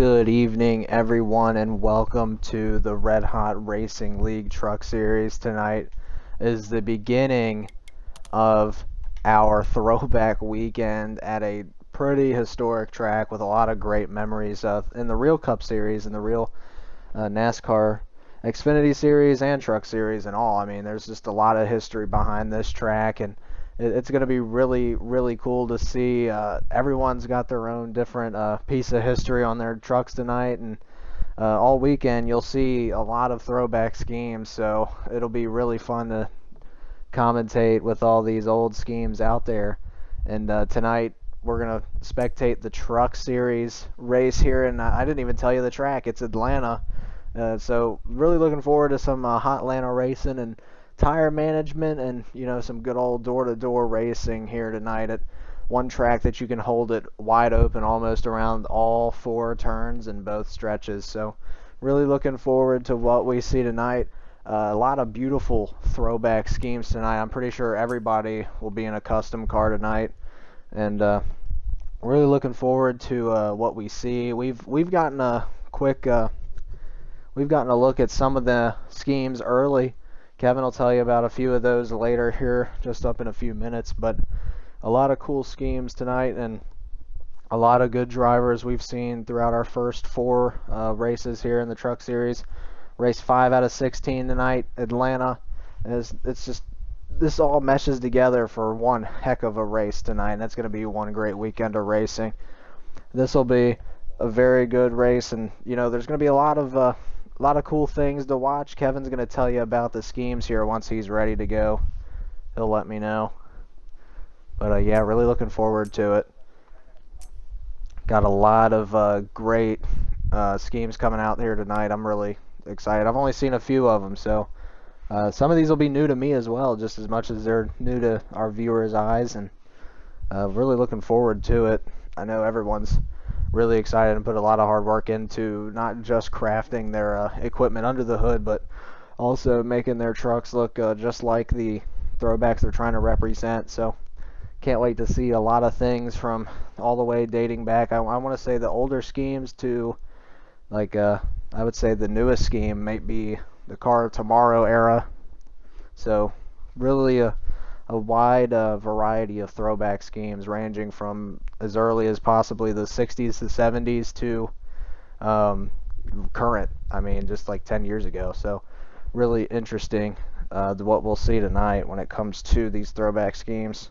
Good evening, everyone, and welcome to the Red Hot Racing League Truck Series. Tonight is the beginning of our throwback weekend at a pretty historic track with a lot of great memories in the real Cup Series and the real NASCAR Xfinity Series and Truck Series and all. I mean, there's just a lot of history behind this track, and it's going to be really, really cool to see. Everyone's got their own different piece of history on their trucks tonight, and all weekend you'll see a lot of throwback schemes, so it'll be really fun to commentate with all these old schemes out there. And tonight we're going to spectate the Truck Series race here, and I didn't even tell you the track. It's Atlanta. So really looking forward to some hot Atlanta racing and tire management and, some good old door-to-door racing here tonight at one track that you can hold it wide open almost around all four turns and both stretches. So really looking forward to what we see tonight. A lot of beautiful throwback schemes tonight. I'm pretty sure everybody will be in a custom car tonight, and really looking forward to what we see. We've gotten a quick we've gotten a look at some of the schemes early. Kevin will tell you about a few of those later here, just up in a few minutes, but a lot of cool schemes tonight and a lot of good drivers we've seen throughout our first four races here in the Truck Series. Race 5 out of 16 tonight, Atlanta. This all meshes together for one heck of a race tonight, and that's going to be one great weekend of racing. This will be a very good race, and there's going to be a lot of cool things to watch. Kevin's going to tell you about the schemes here once he's ready to go. He'll let me know. But yeah, really looking forward to it. Got a lot of great schemes coming out here tonight. I'm really excited. I've only seen a few of them, so some of these will be new to me as well, just as much as they're new to our viewers' eyes, and really looking forward to it. I know everyone's really excited and put a lot of hard work into not just crafting their equipment under the hood, but also making their trucks look just like the throwbacks they're trying to represent. So can't wait to see a lot of things from all the way dating back. I want to say the older schemes to, like, I would say the newest scheme might be the Car of Tomorrow era. So really a wide variety of throwback schemes ranging from as early as possibly the 60s to 70s to current. I mean, just like 10 years ago. So really interesting what we'll see tonight when it comes to these throwback schemes.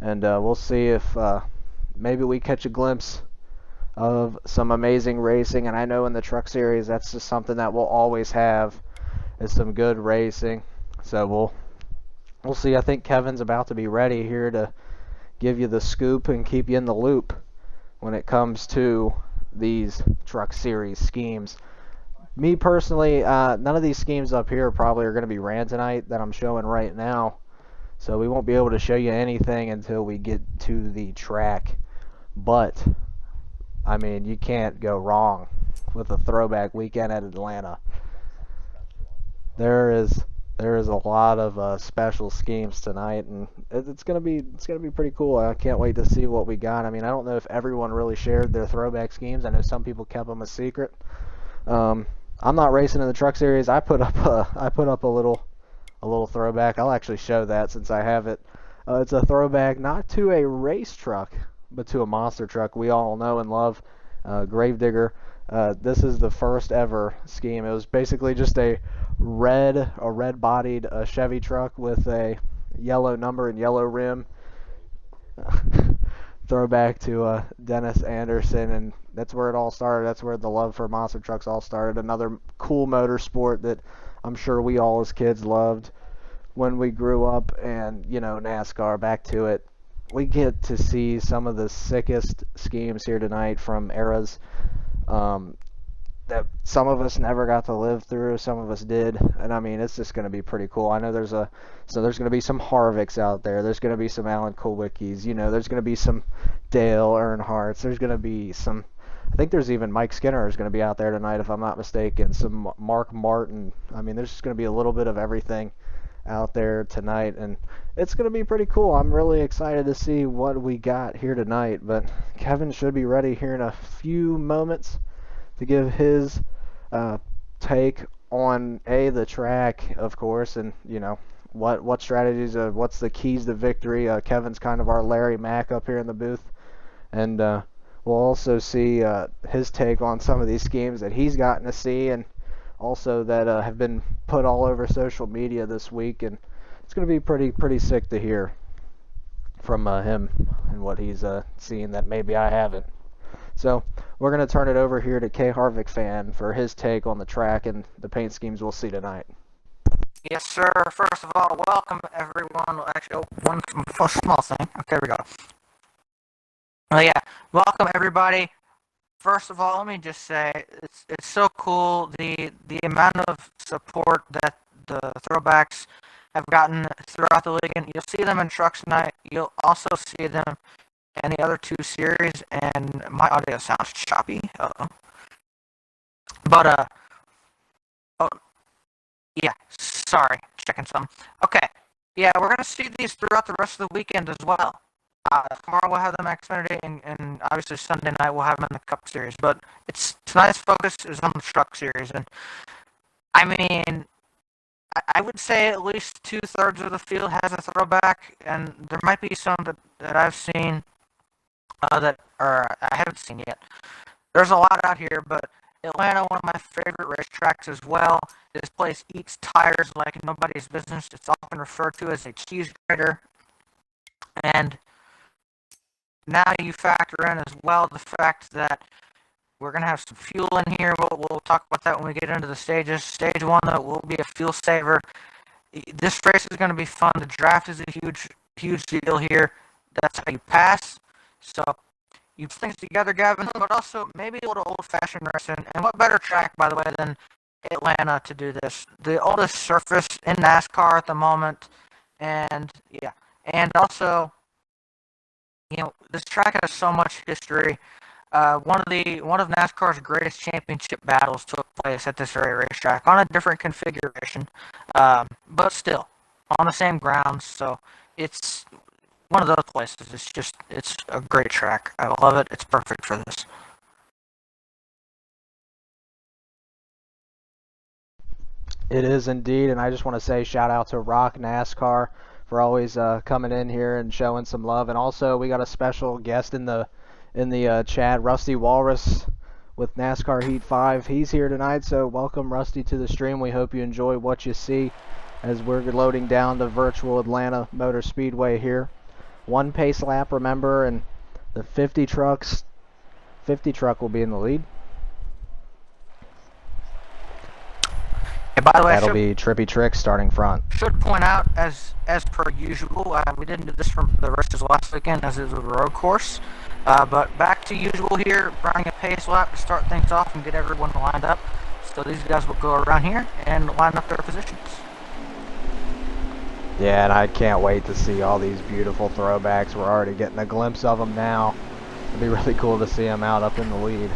And we'll see if maybe we catch a glimpse of some amazing racing. And I know in the Truck Series that's just something that we'll always have, is some good racing. So we'll see. I think Kevin's about to be ready here to give you the scoop and keep you in the loop when it comes to these Truck Series schemes. Me personally, none of these schemes up here probably are going to be ran tonight that I'm showing right now. So we won't be able to show you anything until we get to the track. But, I mean, you can't go wrong with a throwback weekend at Atlanta. There is a lot of special schemes tonight, and it's gonna be pretty cool. I can't wait to see what we got. I mean, I don't know if everyone really shared their throwback schemes. I know some people kept them a secret. I'm not racing in the Truck Series. I put up a little throwback. I'll actually show that since I have it. It's a throwback not to a race truck, but to a monster truck we all know and love, Gravedigger. This is the first ever scheme. It was basically just a red-bodied Chevy truck with a yellow number and yellow rim. Throwback to Dennis Anderson, and that's where it all started. That's where the love for monster trucks all started. Another cool motorsport that I'm sure we all as kids loved when we grew up. And NASCAR, back to it. We get to see some of the sickest schemes here tonight from eras that some of us never got to live through, some of us did, and I mean, it's just going to be pretty cool. I know there's going to be some Harvicks out there, there's going to be some Alan Kulwicki's, there's going to be some Dale Earnhardt's, there's going to be some, I think there's even Mike Skinner is going to be out there tonight if I'm not mistaken, some Mark Martin. I mean, there's just going to be a little bit of everything out there tonight, and it's going to be pretty cool. I'm really excited to see what we got here tonight, but Kevin should be ready here in a few moments to give his take on the track, of course, and what strategies, what's the keys to victory. Kevin's kind of our Larry Mack up here in the booth, and we'll also see his take on some of these schemes that he's gotten to see, and also that have been put all over social media this week, and it's going to be pretty sick to hear from him and what he's seen that maybe I haven't. So we're going to turn it over here to K. Harvick fan for his take on the track and the paint schemes we'll see tonight. Yes, sir. First of all, welcome everyone. Actually, one small thing. Okay, we go. Oh yeah, welcome everybody. First of all, let me just say it's so cool the amount of support that the throwbacks have gotten throughout the league, and you'll see them in trucks tonight. You'll also see them in the other two series, and my audio sounds choppy. But oh yeah, sorry, checking some. Okay, yeah, we're gonna see these throughout the rest of the weekend as well. Tomorrow we'll have them at Xfinity, and obviously Sunday night we'll have them in the Cup Series. But tonight's focus is on the Truck Series, and I mean, I would say at least 2/3 of the field has a throwback, and there might be some that I've seen that I haven't seen yet. There's a lot out here, but Atlanta, one of my favorite racetracks as well. This place eats tires like nobody's business. It's often referred to as a cheese grater, and now you factor in as well the fact that we're going to have some fuel in here. We'll talk about that when we get into the stages. Stage 1, though, will be a fuel saver. This race is going to be fun. The draft is a huge deal here. That's how you pass. So you put things together, Gavin, but also maybe a little old-fashioned racing. And what better track, by the way, than Atlanta to do this? The oldest surface in NASCAR at the moment. And, yeah. And also, this track has so much history. One of NASCAR's greatest championship battles took place at this very racetrack on a different configuration, but still on the same grounds. So it's one of those places. It's a great track. I love it. It's perfect for this. It is indeed, and I just want to say shout out to Rock NASCAR for always coming in here and showing some love. And also, we got a special guest in the chat, Rusty Walrus with NASCAR Heat 5. He's here tonight, so welcome, Rusty, to the stream. We hope you enjoy what you see as we're loading down the virtual Atlanta Motor Speedway here. One pace lap, remember, and the 50 truck will be in the lead. And by the way, that'll be Trippy Trick starting front. Should point out, as per usual, we didn't do this from the races last weekend as it was a road course. But back to usual here, running a pace lap to start things off and get everyone lined up. So these guys will go around here and line up their positions. Yeah, and I can't wait to see all these beautiful throwbacks. We're already getting a glimpse of them now. It'll be really cool to see them out up in the lead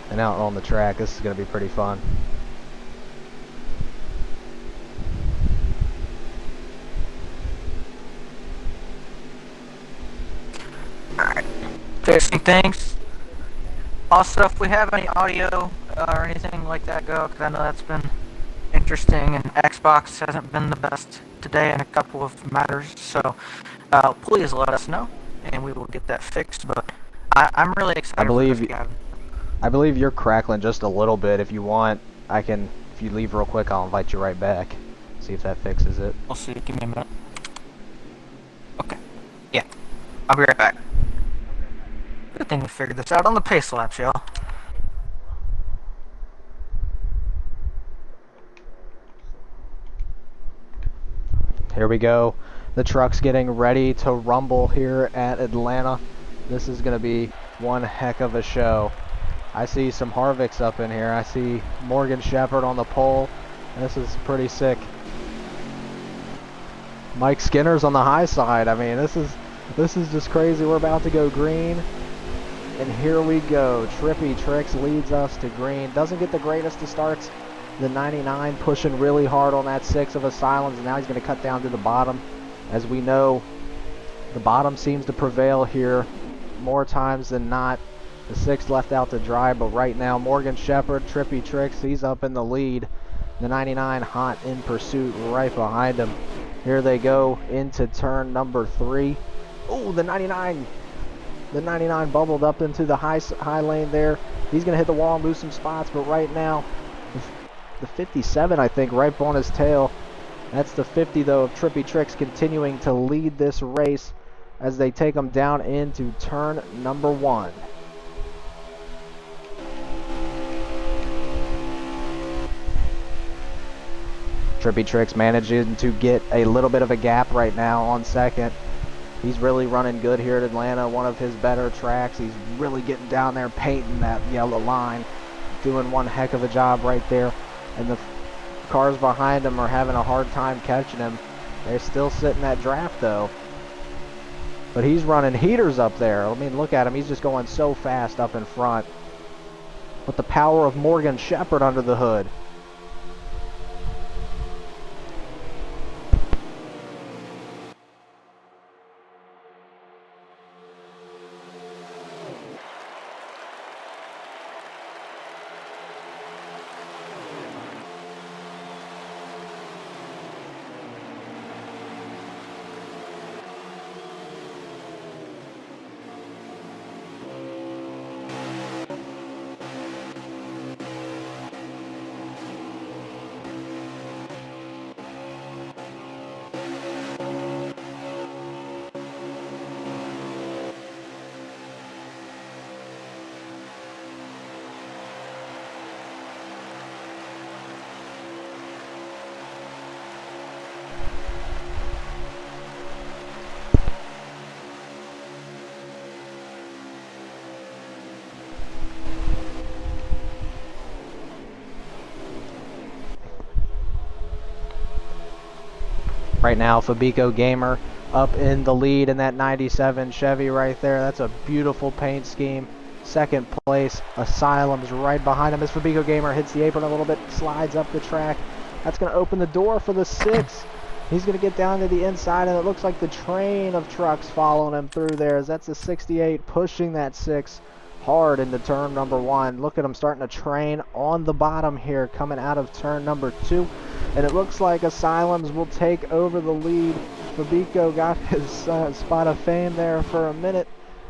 and out on the track. This is going to be pretty fun. Alright, fixing things. Also, if we have any audio or anything like that go, because I know that's been interesting, and Xbox hasn't been the best today in a couple of matters, so please let us know, and we will get that fixed. But I'm really excited. I believe you're crackling just a little bit. If you want, if you leave real quick, I'll invite you right back. See if that fixes it. We'll see. Give me a minute. Okay. Yeah. I'll be right back. Good thing we figured this out on the pace laps, y'all. Here we go. The truck's getting ready to rumble here at Atlanta. This is going to be one heck of a show. I see some Harvicks up in here. I see Morgan Shepherd on the pole. This is pretty sick. Mike Skinner's on the high side. I mean, this is just crazy. We're about to go green. And here we go. Trippy Tricks leads us to green. Doesn't get the greatest of starts. The 99 pushing really hard on that 6 of Asylums. And now he's going to cut down to the bottom. As we know, the bottom seems to prevail here more times than not. The 6 left out to dry, but right now Morgan Shepherd, Trippy Tricks, he's up in the lead. The 99 hot in pursuit right behind him. Here they go into turn number 3. Oh, the 99 bubbled up into the high lane there. He's going to hit the wall and lose some spots, but right now, the 57, I think, right on his tail. That's the 50, though, of Trippy Tricks continuing to lead this race as they take him down into turn number 1. Trippy Tricks managing to get a little bit of a gap right now on second. He's really running good here at Atlanta, one of his better tracks. He's really getting down there, painting that yellow line, doing one heck of a job right there. And the cars behind him are having a hard time catching him. They're still sitting that draft, though. But he's running heaters up there. I mean, look at him. He's just going so fast up in front. With the power of Morgan Shepherd under the hood. Right now, Fabico Gamer up in the lead in that 97 Chevy right there. That's a beautiful paint scheme. Second place, Asylum's right behind him as Fabico Gamer hits the apron a little bit, slides up the track. That's going to open the door for the 6. He's going to get down to the inside, and it looks like the train of trucks following him through there as that's the 68 pushing that 6 hard into turn number 1. Look at him starting to train on the bottom here coming out of turn number 2. And it looks like Asylums will take over the lead. Fabico got his spot of fame there for a minute,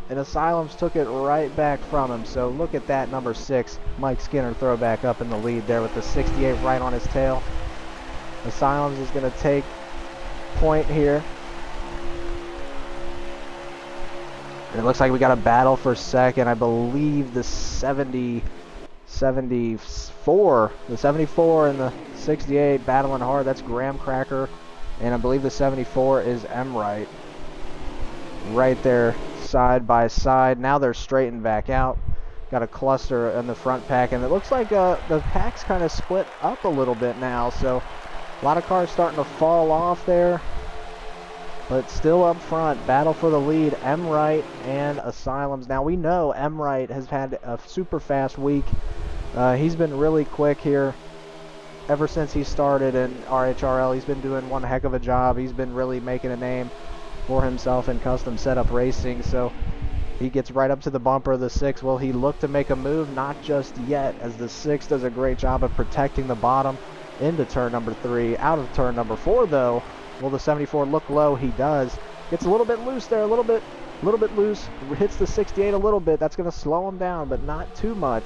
and Asylums took it right back from him. So look at that, number 6, Mike Skinner throwback up in the lead there with the 68 right on his tail. Asylums is going to take point here. And it looks like we got a battle for second. I believe the 74 and the 68 battling hard. That's Graham Cracker, and I believe the 74 is Emright. Right there, side by side. Now they're straightened back out. Got a cluster in the front pack, and it looks like the pack's kind of split up a little bit now. So a lot of cars starting to fall off there, but still up front. Battle for the lead, Emright and Asylums. Now we know Emright has had a super fast week. He's been really quick here ever since he started in RHRL. He's been doing one heck of a job. He's been really making a name for himself in custom setup racing. So he gets right up to the bumper of the 6. Will he look to make a move? Not just yet, as the 6 does a great job of protecting the bottom into turn number 3. Out of turn number 4, though, will the 74 look low? He does. Gets a little bit loose there, a little bit loose. Hits the 68 a little bit. That's going to slow him down, but not too much.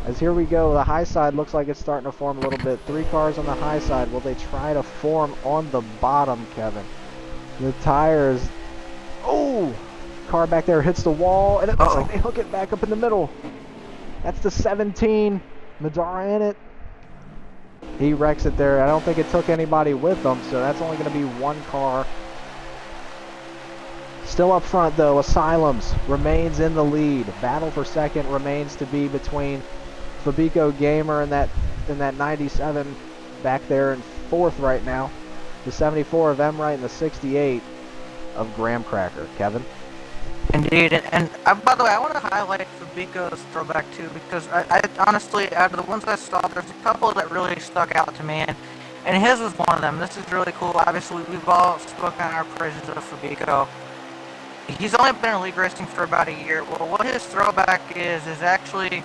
As here we go, the high side looks like it's starting to form a little bit. 3 cars on the high side. Will they try to form on the bottom, Kevin? The tires. Oh! Car back there hits the wall, and it looks like they hook it back up in the middle. That's the 17. Madara in it. He wrecks it there. I don't think it took anybody with him, so that's only going to be 1 car. Still up front, though, Asylums remains in the lead. Battle for second remains to be between Fabico Gamer and that 97 back there in 4th right now. The 74 of Emright and the 68 of Graham Cracker. Kevin? Indeed, and by the way, I want to highlight Fabico's throwback too, because I honestly, out of the ones I saw, there's a couple that really stuck out to me, and his was one of them. This is really cool. Obviously, we've all spoken our praises of Fabico, he's only been in league racing for about a year. Well, what his throwback is actually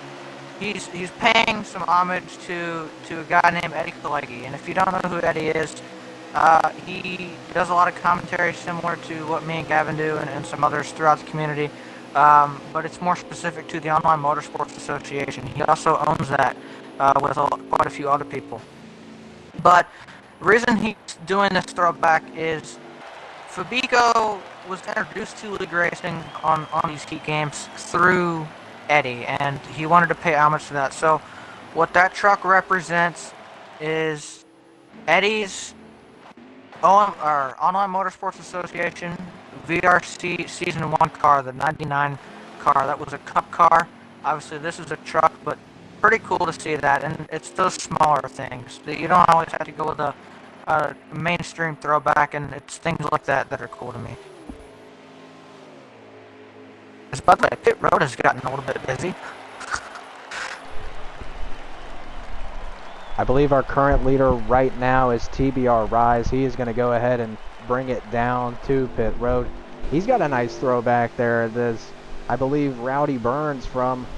he's paying some homage to a guy named Eddie Kalegi. And if you don't know who Eddie is, he does a lot of commentary similar to what me and Gavin do and some others throughout the community. But it's more specific to the Online Motorsports Association. He also owns that with quite a few other people. But the reason he's doing this throwback is Fabico was introduced to league racing on these heat games through Eddie, and he wanted to pay homage to that. So what that truck represents is Eddie's Online Motorsports Association VRC Season 1 car, the 99 car. That was a cup car. Obviously, this is a truck, but pretty cool to see that. And it's those smaller things that you don't always have to go with a mainstream throwback, and it's things like that that are cool to me. By the way, pit road has gotten a little bit busy. I believe our current leader right now is TBR Rise. He is going to go ahead and bring it down to pit road. He's got a nice throwback there. There's, I believe, Rowdy Burns from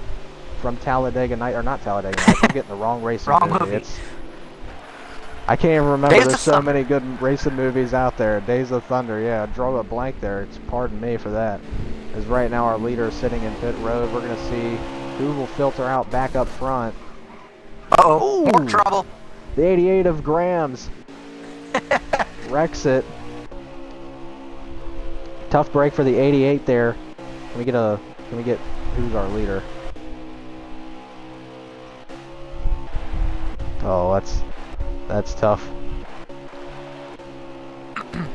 Talladega Night, or not Talladega Night. I'm getting the wrong racing movie. I can't even remember. There's so many good racing movies out there. Days of Thunder, yeah. I drew a blank there. It's pardon me for that. As right now our leader is sitting in pit road. We're going to see who will filter out back up front. Uh-oh, more trouble. The 88 of Grams wrecks it. Tough break for the 88 there. Can we get who's our leader? Oh, that's tough. Trying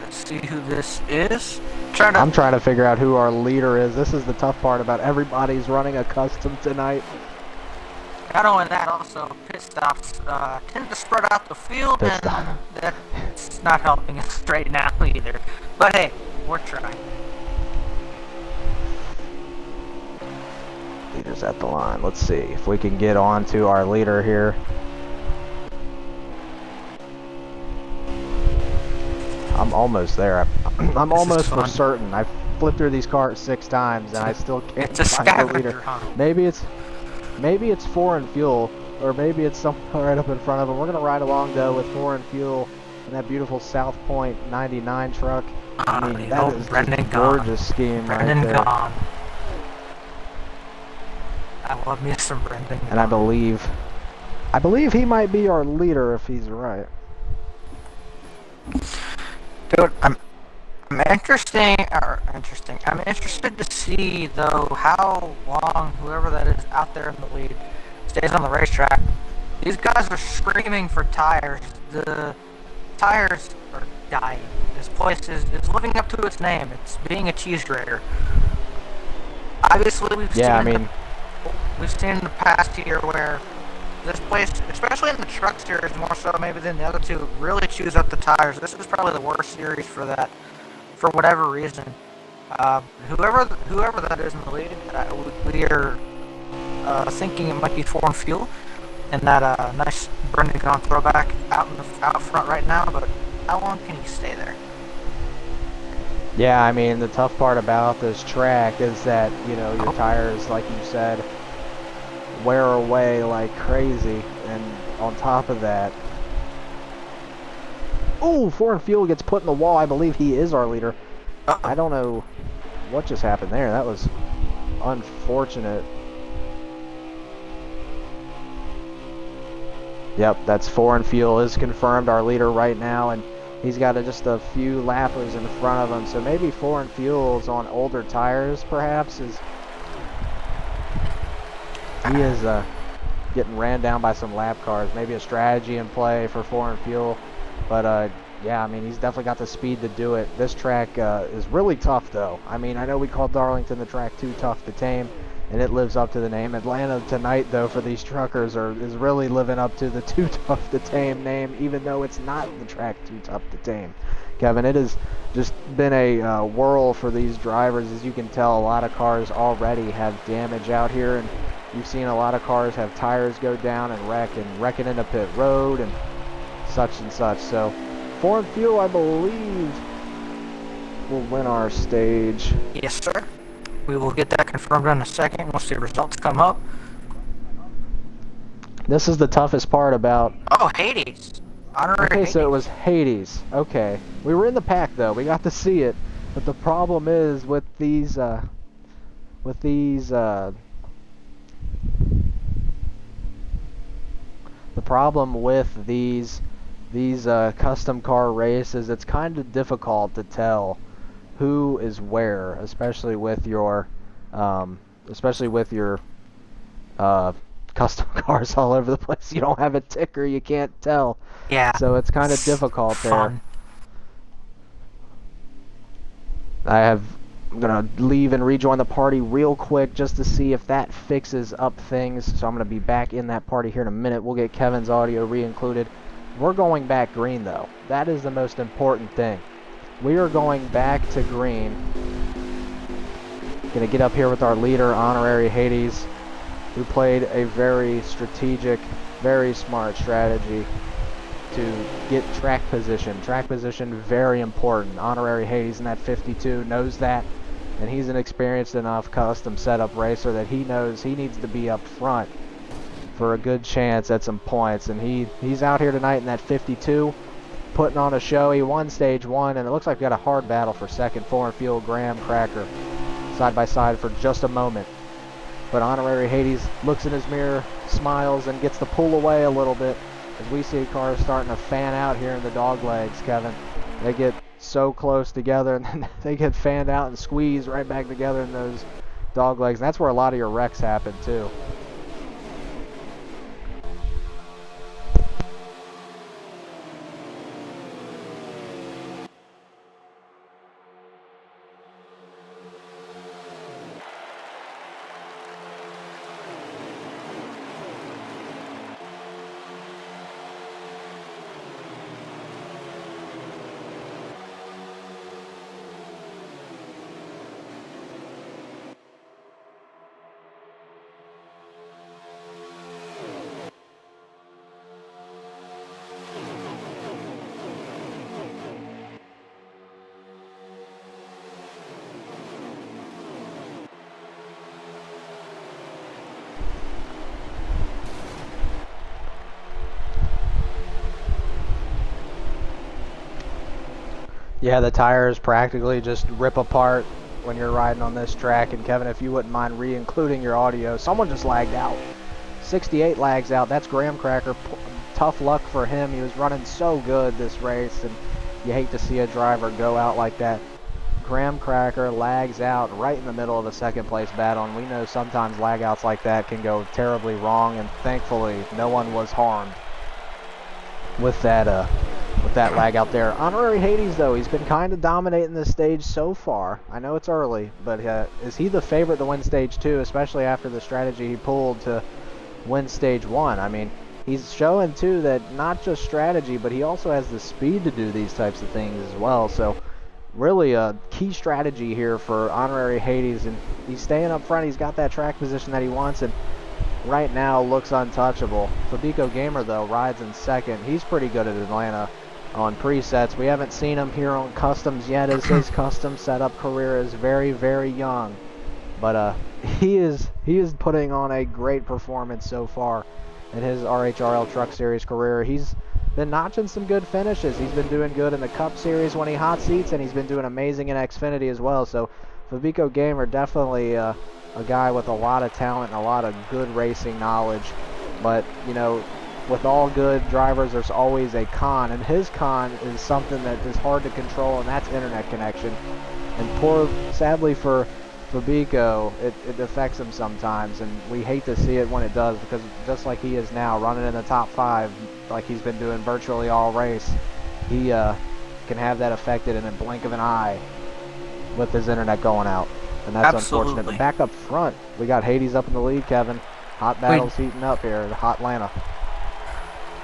to see who this is. I'm trying to figure out who our leader is. This is the tough part about everybody's running a custom tonight. Not only that, also pit stops tend to spread out the field, and that's not helping us right now either. But hey, we're trying. Leader's at the line. Let's see if we can get on to our leader here. I'm almost there. I'm almost for certain. I've flipped through these carts 6 times and I still can't find the leader. Huh? Maybe it's Foreign Fuel, or maybe it's somewhere right up in front of him. We're gonna ride along though with Foreign Fuel and that beautiful South Point 99 truck. I mean, that is just a gorgeous scheme right there. Gone. I love me some Brendan. And I believe he might be our leader if he's right. Dude, I'm interested to see though how long whoever that is out there in the lead stays on the racetrack. These guys are screaming for tires. The tires are dying. This place is living up to its name. It's being a cheese grater. Obviously, we've seen in the past year where this place, especially in the Truck Series more so maybe than the other two, really chews up the tires. This is probably the worst series for that, for whatever reason. Whoever that is in the lead, we are thinking it might be Foreign Fuel, and that nice Brendan Gaughan throwback out front right now. But how long can he stay there? Yeah, I mean, the tough part about this track is that, you know, your tires, like you said, wear away like crazy, and on top of that, Foreign Fuel gets put in the wall. I believe he is our leader. I don't know what just happened there. That was unfortunate. Yep, that's Foreign Fuel is confirmed our leader right now, and he's got just a few lappers in front of him, so maybe Foreign Fuel's on older tires perhaps. He is getting ran down by some lap cars. Maybe a strategy in play for Foreign Fuel. But, yeah, I mean, he's definitely got the speed to do it. This track is really tough, though. I mean, I know we call Darlington the track too tough to tame, and it lives up to the name. Atlanta tonight, though, for these truckers is really living up to the too tough to tame name, even though it's not the track too tough to tame. Kevin, it has just been a whirl for these drivers. As you can tell, a lot of cars already have damage out here, and you've seen a lot of cars have tires go down and wrecking into pit road and such. So, Foreign Fuel, I believe, will win our stage. Yes, sir. We will get that confirmed in a second once the results come up. This is the toughest part about... Oh, Hades. Honorary Okay, Hades. so it was Hades. Okay. We were in the pack, though. We got to see it. But the problem is with these, the problem with these custom car races, it's kind of difficult to tell who is where, especially with your custom cars all over the place. You don't have a ticker, you can't tell. Yeah. So it's kind of difficult fun. there. I'm gonna leave and rejoin the party real quick just to see if that fixes up things. So I'm gonna be back in that party here in a minute. We'll get Kevin's audio re-included. We're going back green though. That is the most important thing. We are going back to green. Gonna get up here with our leader, Honorary Hades, who played a very strategic, very smart strategy to get track position. Track position, very important. Honorary Hades in that 52 knows that, and he's an experienced enough custom setup racer that he knows he needs to be up front for a good chance at some points. And he's out here tonight in that 52, putting on a show. He won stage 1, and it looks like we got a hard battle for second. Foreign Fuel, Graham Cracker, side by side for just a moment. But Honorary Hades looks in his mirror, smiles, and gets to pull away a little bit as we see cars starting to fan out here in the dog legs, Kevin. They get so close together, and then they get fanned out and squeezed right back together in those dog legs. And that's where a lot of your wrecks happen, too. Yeah, the tires practically just rip apart when you're riding on this track. And Kevin, if you wouldn't mind re-including your audio, someone just lagged out. 68 lags out. That's Graham Cracker. Tough luck for him. He was running so good this race, and you hate to see a driver go out like that. Graham Cracker lags out right in the middle of a second place battle, and we know sometimes lag outs like that can go terribly wrong, and thankfully no one was harmed with that lag out there. Honorary Hades, though, he's been kind of dominating this stage so far. I know it's early, but is he the favorite to win stage 2, especially after the strategy he pulled to win stage 1? I mean, he's showing, too, that not just strategy, but he also has the speed to do these types of things as well. So really a key strategy here for Honorary Hades, and he's staying up front. He's got that track position that he wants, and right now looks untouchable. Fabico Gamer, though, rides in second. He's pretty good at Atlanta on presets. We haven't seen him here on customs yet, as his custom setup career is very, very young. But he is putting on a great performance so far in his RHRL Truck Series career. He's been notching some good finishes. He's been doing good in the Cup Series when he hot seats, and he's been doing amazing in Xfinity as well. So Fabico Gamer, definitely a guy with a lot of talent and a lot of good racing knowledge. But, you know, with all good drivers, there's always a con, and his con is something that is hard to control, and that's internet connection. And sadly for Fabico, it affects him sometimes, and we hate to see it when it does, because just like he is now, running in the top 5, like he's been doing virtually all race, he can have that affected in a blink of an eye with his internet going out. And that's unfortunate. But back up front, we got Hades up in the lead, Kevin. Hot battles heating up here, the Hot Atlanta.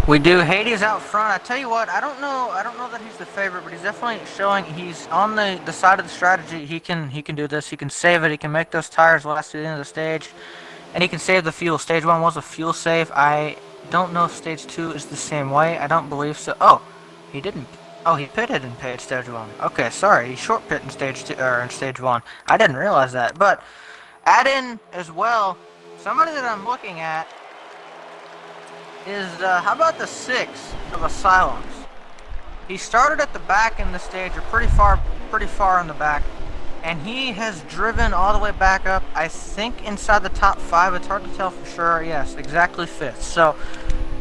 We do. Hades out front. I tell you what, I don't know that he's the favorite, but he's definitely showing he's on the side of the strategy. He can do this. He can save it. He can make those tires last to the end of the stage, and he can save the fuel. Stage 1 was a fuel save. I don't know if stage 2 is the same way. I don't believe so. Oh, he didn't. Oh, he pitted in stage one. Okay, sorry, he short pit in stage two or in stage one. I didn't realize that. But add in as well, somebody that I'm looking at is how about the 6 of Asylums? He started at the back in the stage, or pretty far in the back, and he has driven all the way back up. I think inside the top 5. It's hard to tell for sure. Yes, exactly 5th. So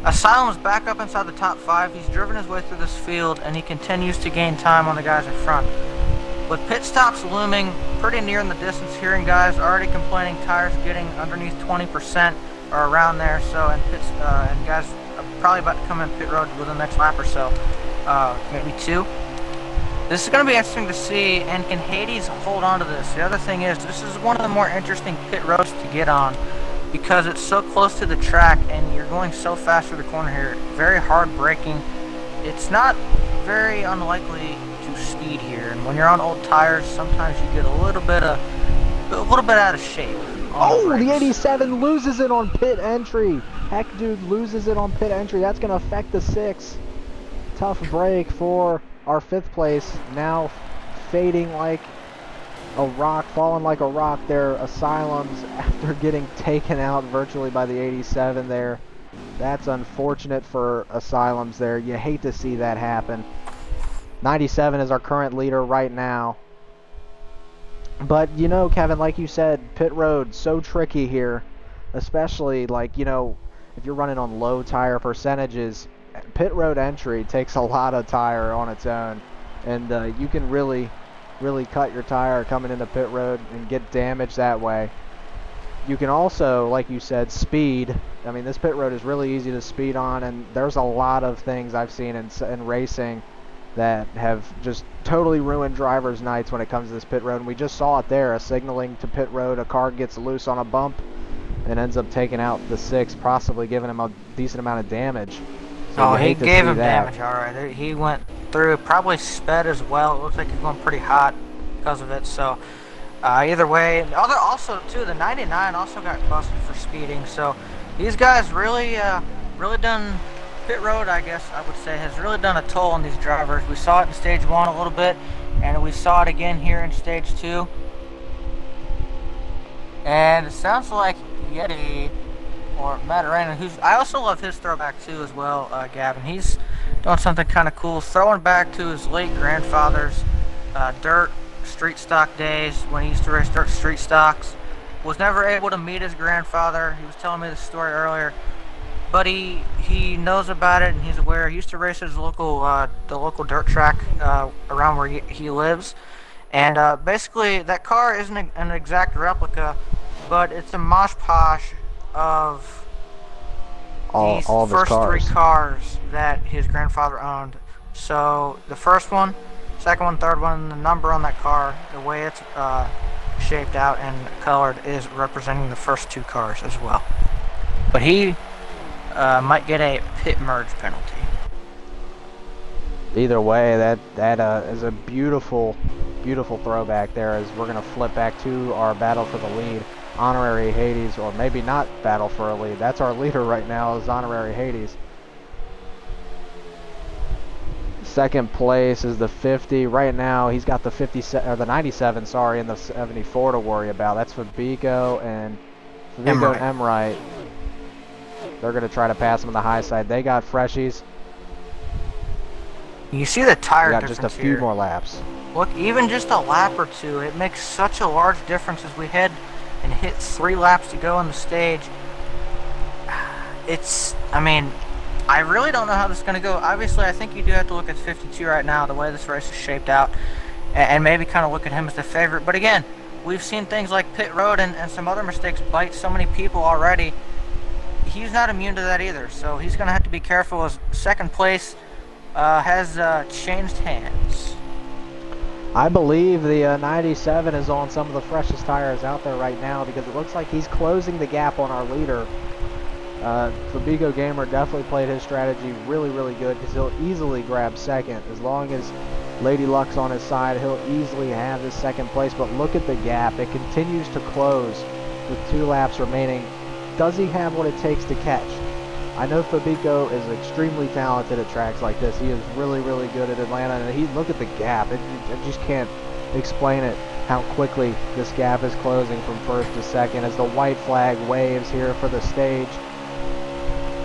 Asylum's back up inside the top 5. He's driven his way through this field, and he continues to gain time on the guys in front. With pit stops looming pretty near in the distance, hearing guys already complaining tires getting underneath 20% or around there. So and guys are probably about to come in pit road within the next lap or so, maybe 2. This is going to be interesting to see, and can Hades hold on to this? The other thing is, this is one of the more interesting pit roads to get on because it's so close to the track and you're going so fast through the corner here. Very hard braking. It's not very unlikely to speed here, and when you're on old tires, sometimes you get a little bit out of shape. Oh, the 87 loses it on pit entry. Heck, dude, loses it on pit entry. That's going to affect the 6. Tough break for our 5th place. Now fading like a rock, falling like a rock there. Asylums after getting taken out virtually by the 87 there. That's unfortunate for Asylums there. You hate to see that happen. 97 is our current leader right now. But, you know, Kevin, like you said, pit road, so tricky here. Especially, like, you know, if you're running on low tire percentages, pit road entry takes a lot of tire on its own. And you can really cut your tire coming into pit road and get damage that way. You can also, like you said, speed. I mean, this pit road is really easy to speed on, and there's a lot of things I've seen in racing that have just totally ruined drivers' nights when it comes to this pit road. And we just saw it there, a signaling to pit road, a car gets loose on a bump and ends up taking out the 6, possibly giving him a decent amount of damage. So he gave him damage, alright. He went through, probably sped as well. It looks like he's going pretty hot because of it. So either way, also too, the 99 also got busted for speeding. So these guys really done, pit road, I guess I would say, has really done a toll on these drivers. We saw it in stage 1 a little bit, and we saw it again here in stage 2. And it sounds like Yeti or Matarena, I also love his throwback too as well, Gavin. He's doing something kind of cool, throwing back to his late grandfather's dirt street stock days when he used to race dirt street stocks. Was never able to meet his grandfather. He was telling me this story earlier, but he knows about it and he's aware. He used to race at his local the local dirt track around where he lives, and basically that car isn't an exact replica, but it's a mosh posh of these first 3 cars that his grandfather owned. So the first one, second one, third one, the number on that car, the way it's shaped out and colored is representing the first 2 cars as well. But he might get a pit merge penalty. Either way, that is a beautiful throwback there, as we're going to flip back to our battle for the lead. Honorary Hades, or maybe not battle for a lead. That's our leader right now, is Honorary Hades. Second place is the 50. Right now, he's got the 57 or the 97, sorry, and the 74 to worry about. That's Fabico and Emright. They're going to try to pass him on the high side. They got freshies. You see the tire difference just a few more laps. Look, even just a lap or 2, it makes such a large difference as we head and hit 3 laps to go on the stage. I mean, I really don't know how this is going to go. Obviously, I think you do have to look at 52 right now, the way this race is shaped out, and maybe kind of look at him as the favorite. But again, we've seen things like pit road and some other mistakes bite so many people already. He's not immune to that either, so he's going to have to be careful, as second place has changed hands. I believe the 97 is on some of the freshest tires out there right now, because it looks like he's closing the gap on our leader. Fabico Gamer definitely played his strategy really good, because he'll easily grab second. As long as Lady Luck's on his side, he'll easily have his second place. But look at the gap. It continues to close with 2 laps remaining. Does he have what it takes to catch? I know Fabico is extremely talented at tracks like this. He is really, really good at Atlanta, and look at the gap. I just can't explain it, how quickly this gap is closing from first to second as the white flag waves here for the stage.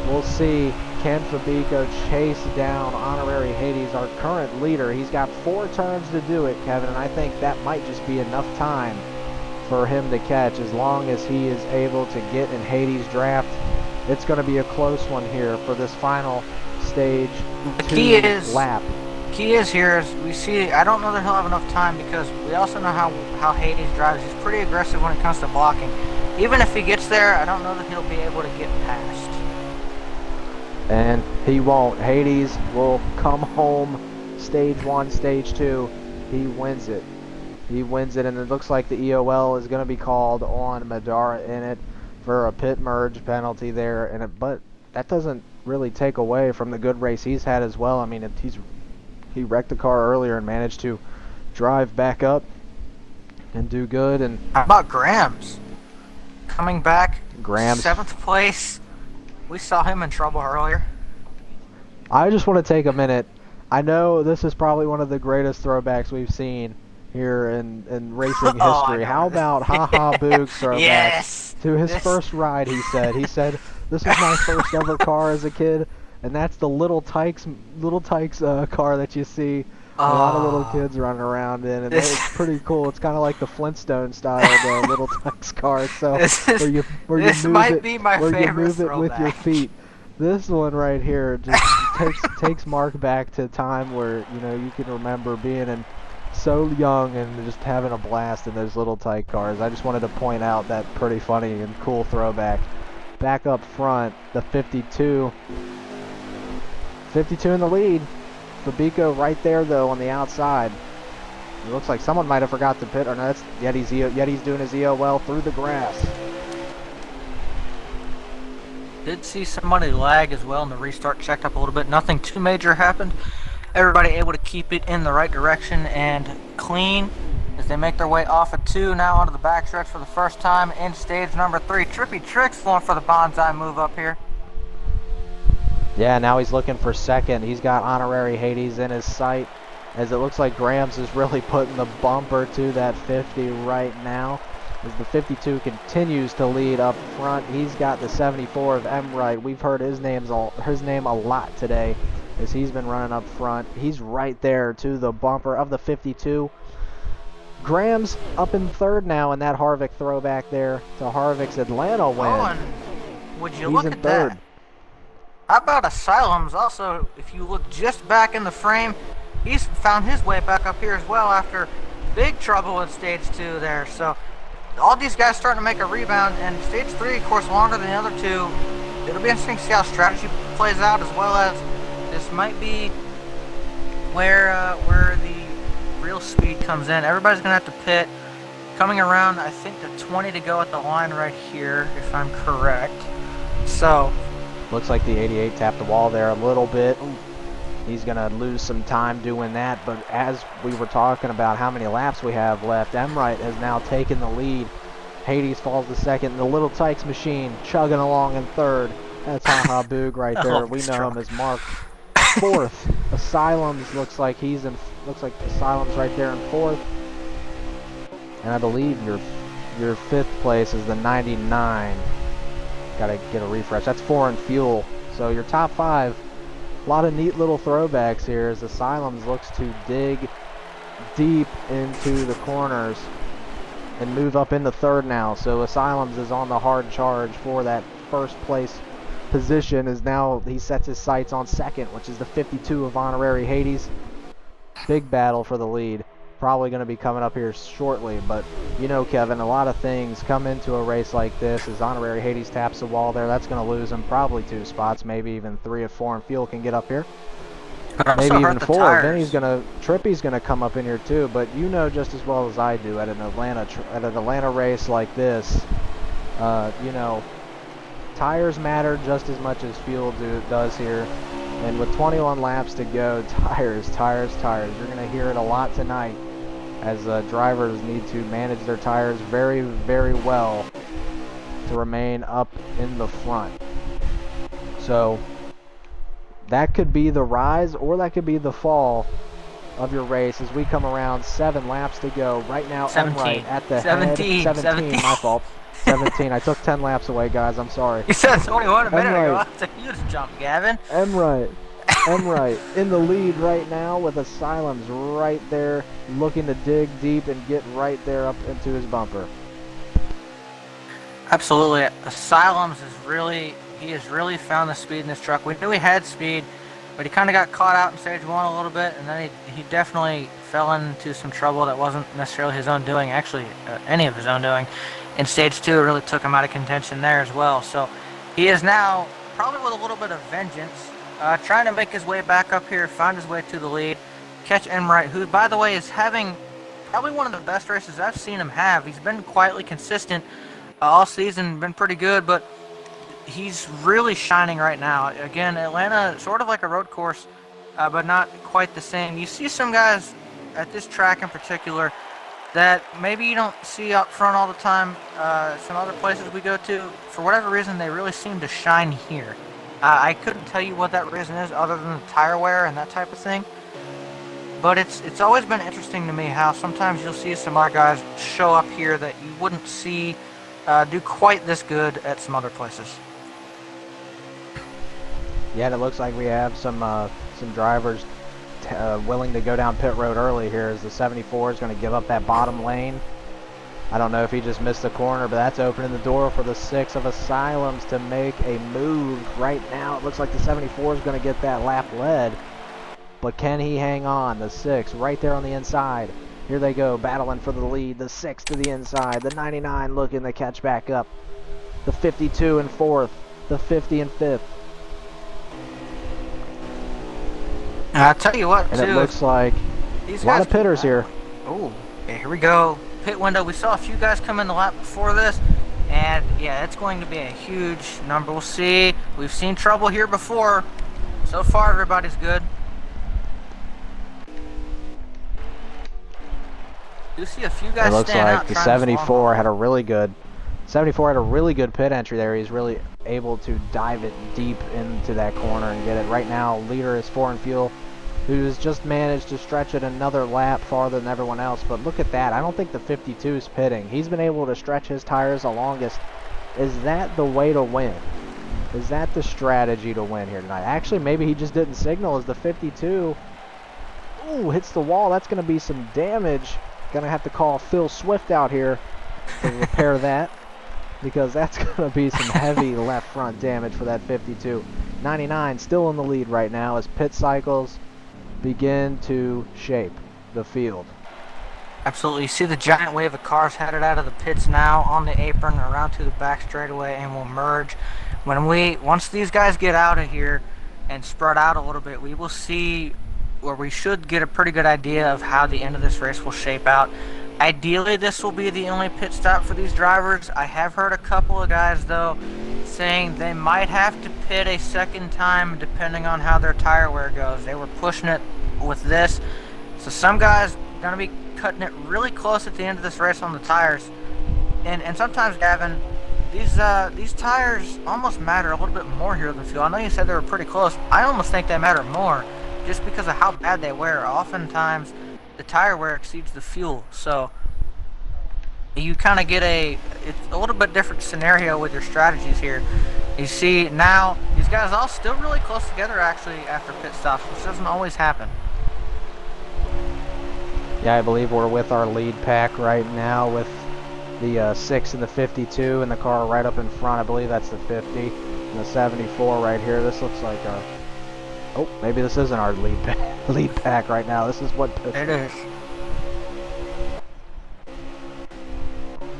We'll see, can Fabico chase down Honorary Hades, our current leader? He's got 4 turns to do it, Kevin, and I think that might just be enough time for him to catch as long as he is able to get in Hades' draft. It's going to be a close one here for this final stage 2 lap. Key is here is we see, I don't know that he'll have enough time because we also know how Hades drives. He's pretty aggressive when it comes to blocking. Even if he gets there, I don't know that he'll be able to get past. And he won't. Hades will come home stage 1, stage 2. He wins it. He wins it, and it looks like the EOL is going to be called on Madara in it for a pit merge penalty there. But that doesn't really take away from the good race he's had as well. I mean, he wrecked the car earlier and managed to drive back up and do good. And how about Grams? Coming back, Grams, 7th place. We saw him in trouble earlier. I just want to take a minute. I know this is probably one of the greatest throwbacks we've seen here in racing history. How about Haha Boog's throwback to his first ride? He said, "This is my first ever car as a kid," and that's the Little Tykes car that you see a lot of little kids running around in, and it's pretty cool. It's kind of like the Flintstone style, the Little Tykes car. So where you move it with your feet. This one right here just takes Mark back to a time where you can remember being so young and just having a blast in those Little Tyke cars. I just wanted to point out that pretty funny and cool throwback. Back up front, the 52 in the lead. Fabico right there though on the outside. It looks like someone might have forgot to pit, or no, that's Yeti's doing his EOL through the grass. Did see somebody lag as well in the restart, checked up a little bit. Nothing too major happened. Everybody able to keep it in the right direction and clean as they make their way off of 2 now onto the backstretch for the first time in stage number 3. Trippy Tricks going for the bonsai move up here. Yeah, now he's looking for second. He's got Honorary Hades in his sight as it looks like Grams is really putting the bumper to that 50 right now. As the 52 continues to lead up front, he's got the 74 of Emright. We've heard his name a lot today as he's been running up front. He's right there to the bumper of the 52. Grams up in third now in that Harvick throwback there to Harvick's Atlanta win. Oh, and would you look at that? How about Asylum's also, if you look just back in the frame, he's found his way back up here as well after big trouble in stage 2 there. So all these guys starting to make a rebound, and stage 3, of course, longer than the other 2. It'll be interesting to see how strategy plays out, as well as this might be where the real speed comes in. Everybody's gonna have to pit. Coming around, I think the 20 to go at the line right here, if I'm correct. So looks like the 88 tapped the wall there a little bit. He's going to lose some time doing that, but as we were talking about how many laps we have left, Emright has now taken the lead. Hades falls to second, and the Little Tykes machine chugging along in third. That's Haha Boog right there. We know him as Mark. Fourth, Asylums looks like Asylums right there in fourth. And I believe your fifth place is the 99. Gotta get a refresh. That's Foreign Fuel. So your top 5, a lot of neat little throwbacks here as Asylums looks to dig deep into the corners and move up into third now. So Asylums is on the hard charge for that first place position, as now he sets his sights on second, which is the 52 of Honorary Hades. Big battle for the lead. Probably going to be coming up here shortly, but Kevin, a lot of things come into a race like this. As Honorary Hades taps the wall there, that's going to lose him probably 2 spots, maybe even 3 if Foreign Fuel can get up here. Maybe even 4. Then Trippy's gonna come up in here too. But just as well as I do at an Atlanta race like this, tires matter just as much as fuel does here. And with 21 laps to go, tires. You're gonna hear it a lot tonight, as drivers need to manage their tires very, very well to remain up in the front. So that could be the rise or that could be the fall of your race as we come around. 7 laps to go. Right now, 17. Emright at the 17. head. 17, my fault. 17. I took 10 laps away, guys. I'm sorry. You said 21 a minute ago. Emright. That's a huge jump, Gavin. Emright in the lead right now with Asylum's right there looking to dig deep and get right there up into his bumper. Absolutely. Asylum's he has really found the speed in this truck. We knew he had speed, but he kind of got caught out in stage 1 a little bit, and then he definitely fell into some trouble that wasn't necessarily his own doing, actually any of his own doing. In stage 2, it really took him out of contention there as well. So he is now, probably with a little bit of vengeance, trying to make his way back up here, find his way to the lead, catch Emright, who, by the way, is having probably one of the best races I've seen him have. He's been quietly consistent all season, been pretty good, but he's really shining right now. Again, Atlanta, sort of like a road course, but not quite the same. You see some guys at this track in particular that maybe you don't see up front all the time. Some other places we go to, for whatever reason, they really seem to shine here. I couldn't tell you what that reason is other than the tire wear and that type of thing. But it's always been interesting to me how sometimes you'll see some other guys show up here that you wouldn't see do quite this good at some other places. Yeah, and it looks like we have some drivers willing to go down pit road early here as the 74 is going to give up that bottom lane. I don't know if he just missed the corner, but that's opening the door for the 6 of Asylums to make a move. Right now, it looks like the 74 is going to get that lap led, but can he hang on? The 6 right there on the inside. Here they go, battling for the lead. The 6 to the inside. The 99 looking to catch back up. The 52 in 4th. The 50 in 5th. I'll tell you what, and too, it looks like a lot of pitters here. Oh, yeah, here we go. Pit window. We saw a few guys come in the lap before this, and yeah, it's going to be a huge number. We'll see. We've seen trouble here before. So far, everybody's good. You see a few guys. It looks like the 74 had a really good. 74 had a really good pit entry there. He's really able to dive it deep into that corner and get it. Right now, leader is Foreign Fuel, who's just managed to stretch it another lap farther than everyone else. But look at that. I don't think the 52 is pitting. He's been able to stretch his tires the longest. Is that the way to win? Is that the strategy to win here tonight? Actually, maybe he just didn't signal as the 52. Ooh, hits the wall. That's going to be some damage. Going to have to call Phil Swift out here to repair that, because that's going to be some heavy left front damage for that 52. 99 still in the lead right now as pit cycles begin to shape the field. Absolutely. You see the giant wave of cars headed out of the pits now on the apron around to the back straightaway and will merge. Once these guys get out of here and spread out a little bit, we will see where we should get a pretty good idea of how the end of this race will shape out. Ideally, this will be the only pit stop for these drivers. I have heard a couple of guys, though, saying they might have to pit a second time depending on how their tire wear goes. They were pushing it with this. So some guys are going to be cutting it really close at the end of this race on the tires. And sometimes, Gavin, these tires almost matter a little bit more here than fuel. I know you said they were pretty close. I almost think they matter more just because of how bad they wear. Oftentimes, the tire wear exceeds the fuel, so you kind of get it's a little bit different scenario with your strategies here. You see now these guys all still really close together actually after pit stops, which doesn't always happen. Yeah, I believe we're with our lead pack right now with the 6 and the 52 and the car right up in front. I believe that's the 50 and the 74 right here. This looks like a oh, maybe this isn't our lead pack right now. This is what it is.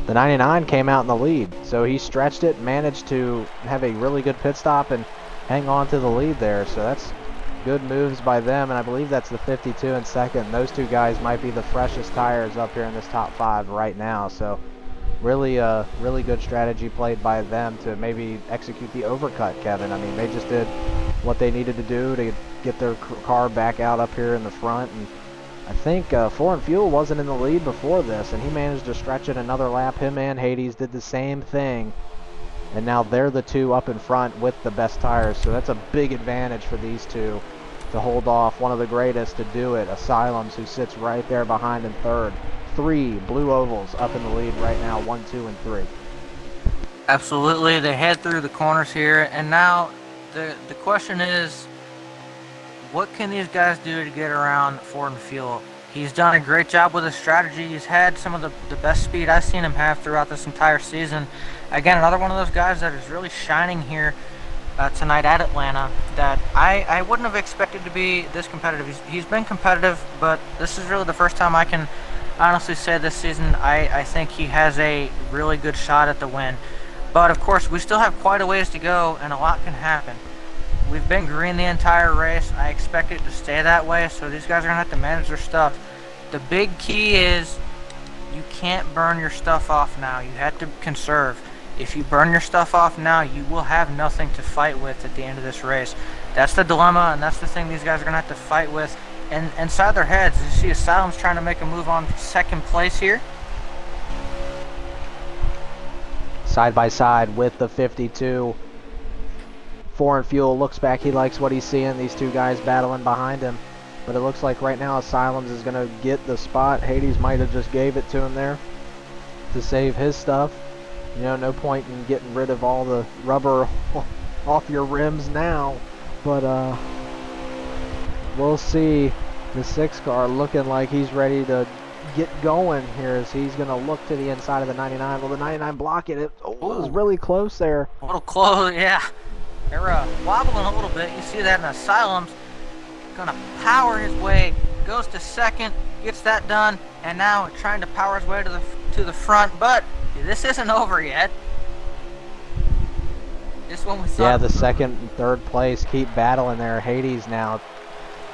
The 99 came out in the lead, so he stretched it, managed to have a really good pit stop and hang on to the lead there. So that's good moves by them, and I believe that's the 52 in second. Those two guys might be the freshest tires up here in this top 5 right now. So really good strategy played by them to maybe execute the overcut, Kevin. I mean, they just did what they needed to do to get their car back out up here in the front, and I think Foreign Fuel wasn't in the lead before this, and he managed to stretch it another lap. Him and Hades did the same thing And now they're the two up in front with the best tires. So that's a big advantage for these two to hold off one of the greatest to do it, Asylums, who sits right there behind in third. 3 blue ovals up in the lead right now, 1, 2, and 3. Absolutely, they head through the corners here, and now the question is, what can these guys do to get around Ford and Fuel? He's done a great job with his strategy. He's had some of the best speed I've seen him have throughout this entire season. Again, another one of those guys that is really shining here tonight at Atlanta that I wouldn't have expected to be this competitive. He's been competitive, but this is really the first time I can honestly say this season I think he has a really good shot at the win. But of course, we still have quite a ways to go, and a lot can happen. We've been green the entire race. I expect it to stay that way, so these guys are going to have to manage their stuff. The big key is you can't burn your stuff off now. You have to conserve. If you burn your stuff off now, you will have nothing to fight with at the end of this race. That's the dilemma, and that's the thing these guys are going to have to fight with. And inside their heads, you see Asylum's trying to make a move on second place here. Side by side with the 52. Foreign Fuel looks back. He likes what he's seeing. These two guys battling behind him. But it looks like right now Asylums is going to get the spot. Hades might have just gave it to him there to save his stuff. You know, no point in getting rid of all the rubber off your rims now. But we'll see. The 6 car looking like he's ready to get going here as he's going to look to the inside of the 99. Will the 99 block it? It was really close there. A little close, yeah. They're wobbling a little bit. You see that in Asylum's going to power his way, goes to second, gets that done, and now trying to power his way to the front. But this isn't over yet. This one we saw. Yeah, the second and third place keep battling there. Hades now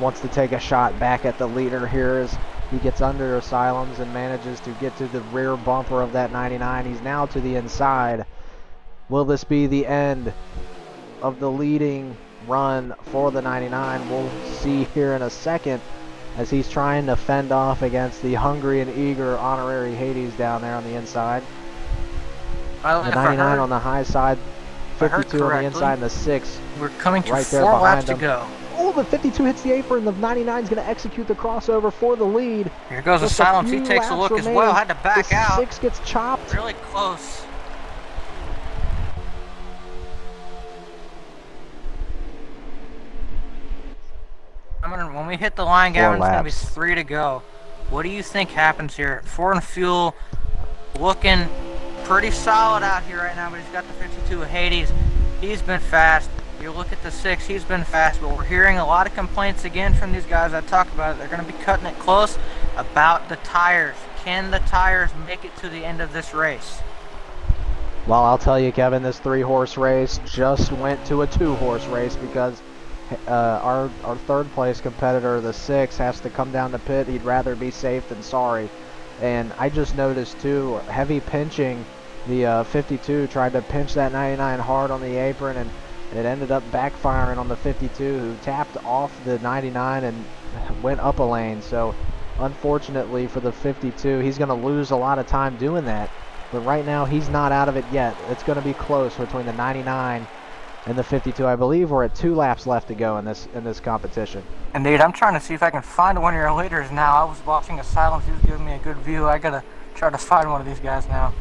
wants to take a shot back at the leader here as he gets under Asylums and manages to get to the rear bumper of that 99. He's now to the inside. Will this be the end of the leading run for the 99? We'll see here in a second as he's trying to fend off against the hungry and eager honorary Hades down there on the inside. The 99 on the high side, 52 on the inside, and the 6 we're coming to right there 4 behind laps to him. go. Oh, the 52 hits the apron. The 99 is going to execute the crossover for the lead. Here goes Just Asylums. He takes a look as well. Had to back out. 6 gets chopped. Really close. When we hit the line, Gavin, it's going to be 3 to go. What do you think happens here? Ford and Fuel looking pretty solid out here right now, but he's got the 52 Hades. He's been fast. You look at the 6, he's been fast, but we're hearing a lot of complaints again from these guys. I talked about it. They're going to be cutting it close about the tires. Can the tires make it to the end of this race? Well, I'll tell you, Kevin, this 3-horse race just went to a 2-horse race because our third place competitor, the 6, has to come down to pit. He'd rather be safe than sorry. And I just noticed, too, heavy pinching. The 52 tried to pinch that 99 hard on the apron, and it ended up backfiring on the 52, who tapped off the 99 and went up a lane. So, unfortunately for the 52, he's going to lose a lot of time doing that. But right now, he's not out of it yet. It's going to be close between the 99 and the 52. I believe we're at 2 laps left to go in this competition. Indeed, I'm trying to see if I can find one of your leaders now. I was watching Asylum. He was giving me a good view. I got to try to find one of these guys now.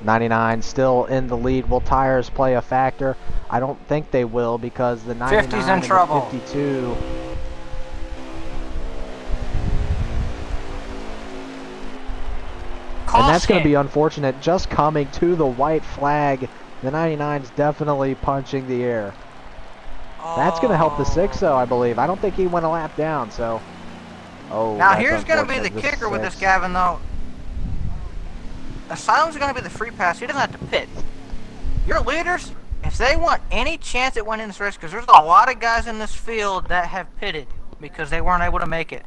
99 still in the lead. Will tires play a factor? I don't think they will because the 99 50's in and trouble. the 52. And that's going to be unfortunate. Just coming to the white flag, the 99's definitely punching the air. That's going to help the 6, though, I believe. I don't think he went a lap down, so. Oh, now here's going to be the kicker with this, Gavin, though. Asylum's going to be the free pass. He doesn't have to pit. Your leaders, if they want any chance at winning this race, because there's a lot of guys in this field that have pitted because they weren't able to make it.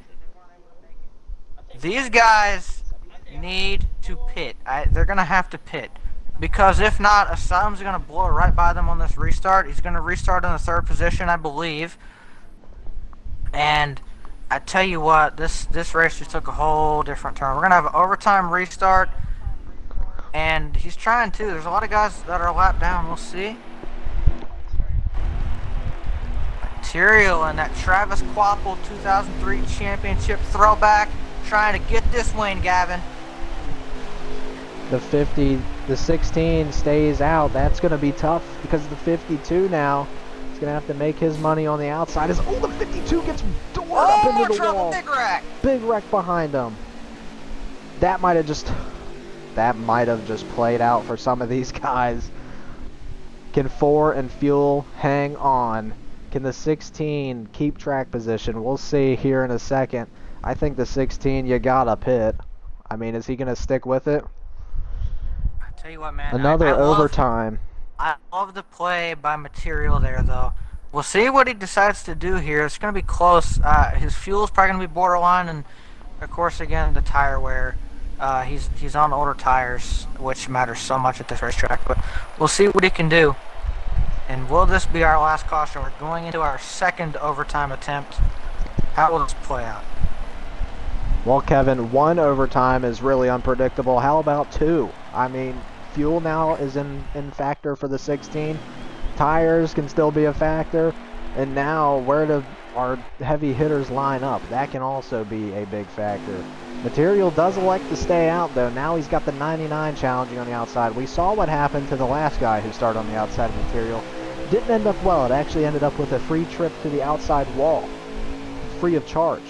These guys need to pit. They're going to have to pit. Because if not, Asylum's going to blow right by them on this restart. He's going to restart in the 3rd position, I believe. And I tell you what, this race just took a whole different turn. We're going to have an overtime restart. And he's trying to. There's a lot of guys that are a lap down. We'll see. Material and that Travis Quapple 2003 championship throwback. Trying to get this win, Gavin. The 16 stays out. That's going to be tough because the 52 now is going to have to make his money on the outside. The 52 gets doored up into the wall. Big wreck. Big wreck behind him. That might have just played out for some of these guys. Can 4 and Fuel hang on? Can the 16 keep track position? We'll see here in a second. I think the 16, you gotta pit. I mean, is he gonna stick with it? I tell you what, man. Another overtime. I love the play by Material there, though. We'll see what he decides to do here. It's going to be close. His fuel's probably going to be borderline, and of course, again, the tire wear. He's on older tires, which matters so much at this racetrack. But we'll see what he can do. And will this be our last caution? We're going into our second overtime attempt. How will this play out? Well, Kevin, 1 overtime is really unpredictable. How about 2? I mean, fuel now is in factor for the 16. Tires can still be a factor. And now, where do our heavy hitters line up? That can also be a big factor. Material does elect to stay out, though. Now he's got the 99 challenging on the outside. We saw what happened to the last guy who started on the outside of Material. Didn't end up well. It actually ended up with a free trip to the outside wall, free of charge.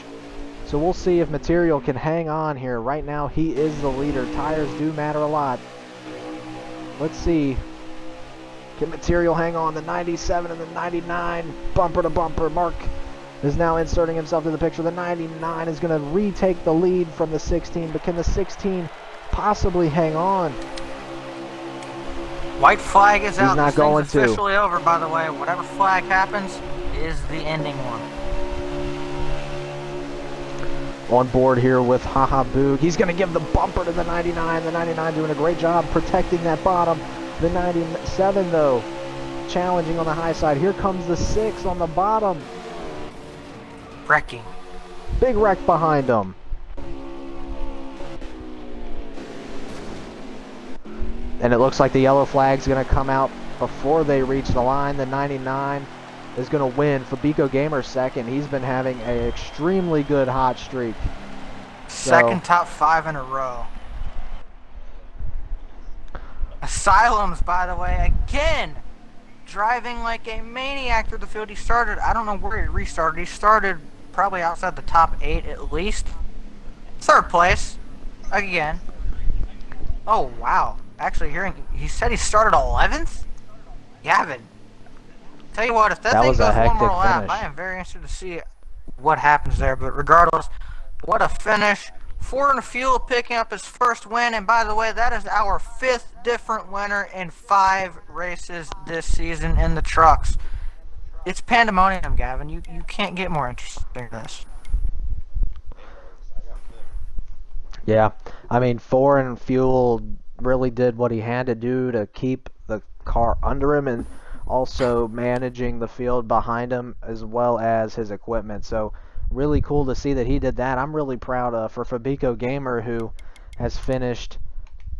So we'll see if Material can hang on here. Right now, he is the leader. Tires do matter a lot. Let's see. Can Material hang on? The 97 and the 99, bumper to bumper. Mark is now inserting himself to the picture. The 99 is going to retake the lead from the 16, but can the 16 possibly hang on? White flag is out. He's not going to. It's officially over, by the way. Whatever flag happens is the ending one. On board here with Haha Boog. He's going to give the bumper to the 99. The 99 doing a great job protecting that bottom. The 97, though, challenging on the high side. Here comes the 6 on the bottom. Wrecking. Big wreck behind him. And it looks like the yellow flag's going to come out before they reach the line. The 99 is going to win. Fabico Gamer's second. He's been having an extremely good hot streak. Second top 5 in a row. Asylums, by the way, again, driving like a maniac through the field. He started, I don't know where he restarted. He started probably outside the top 8 at least. 3rd place, again. Oh, wow. Actually, he said he started 11th? Gavin. Tell you what, if that thing goes one more lap, I am very interested to see what happens there. But regardless, what a finish. 4 and Fuel picking up his first win. And by the way, that is our 5th different winner in 5 races this season in the trucks. It's pandemonium, Gavin. You can't get more interesting than this. Yeah, I mean, 4 and Fuel really did what he had to do to keep the car under him and also managing the field behind him as well as his equipment. So really cool to see that he did that. I'm really proud for Fabico Gamer, who has finished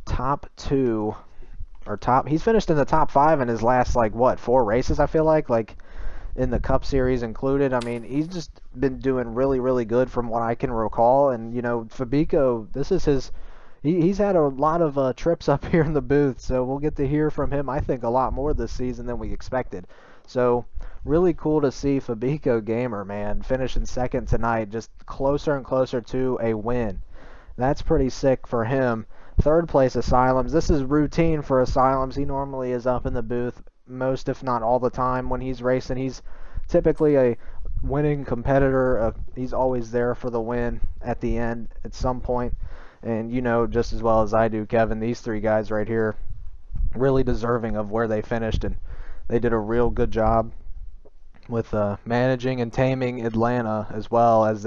he's finished in the top 5 in his last 4 races, I feel like in the Cup Series included. I mean, he's just been doing really, really good from what I can recall. And Fabico, this is he's had a lot of trips up here in the booth, so we'll get to hear from him, I think, a lot more this season than we expected. So really cool to see Fabico Gamer, man, finishing second tonight, just closer and closer to a win. That's pretty sick for him. 3rd place, Asylums. This is routine for Asylums. He normally is up in the booth most, if not all the time when he's racing. He's typically a winning competitor. He's always there for the win at the end at some point. And just as well as I do, Kevin, these 3 guys right here really deserving of where they finished, and they did a real good job with managing and taming Atlanta as well as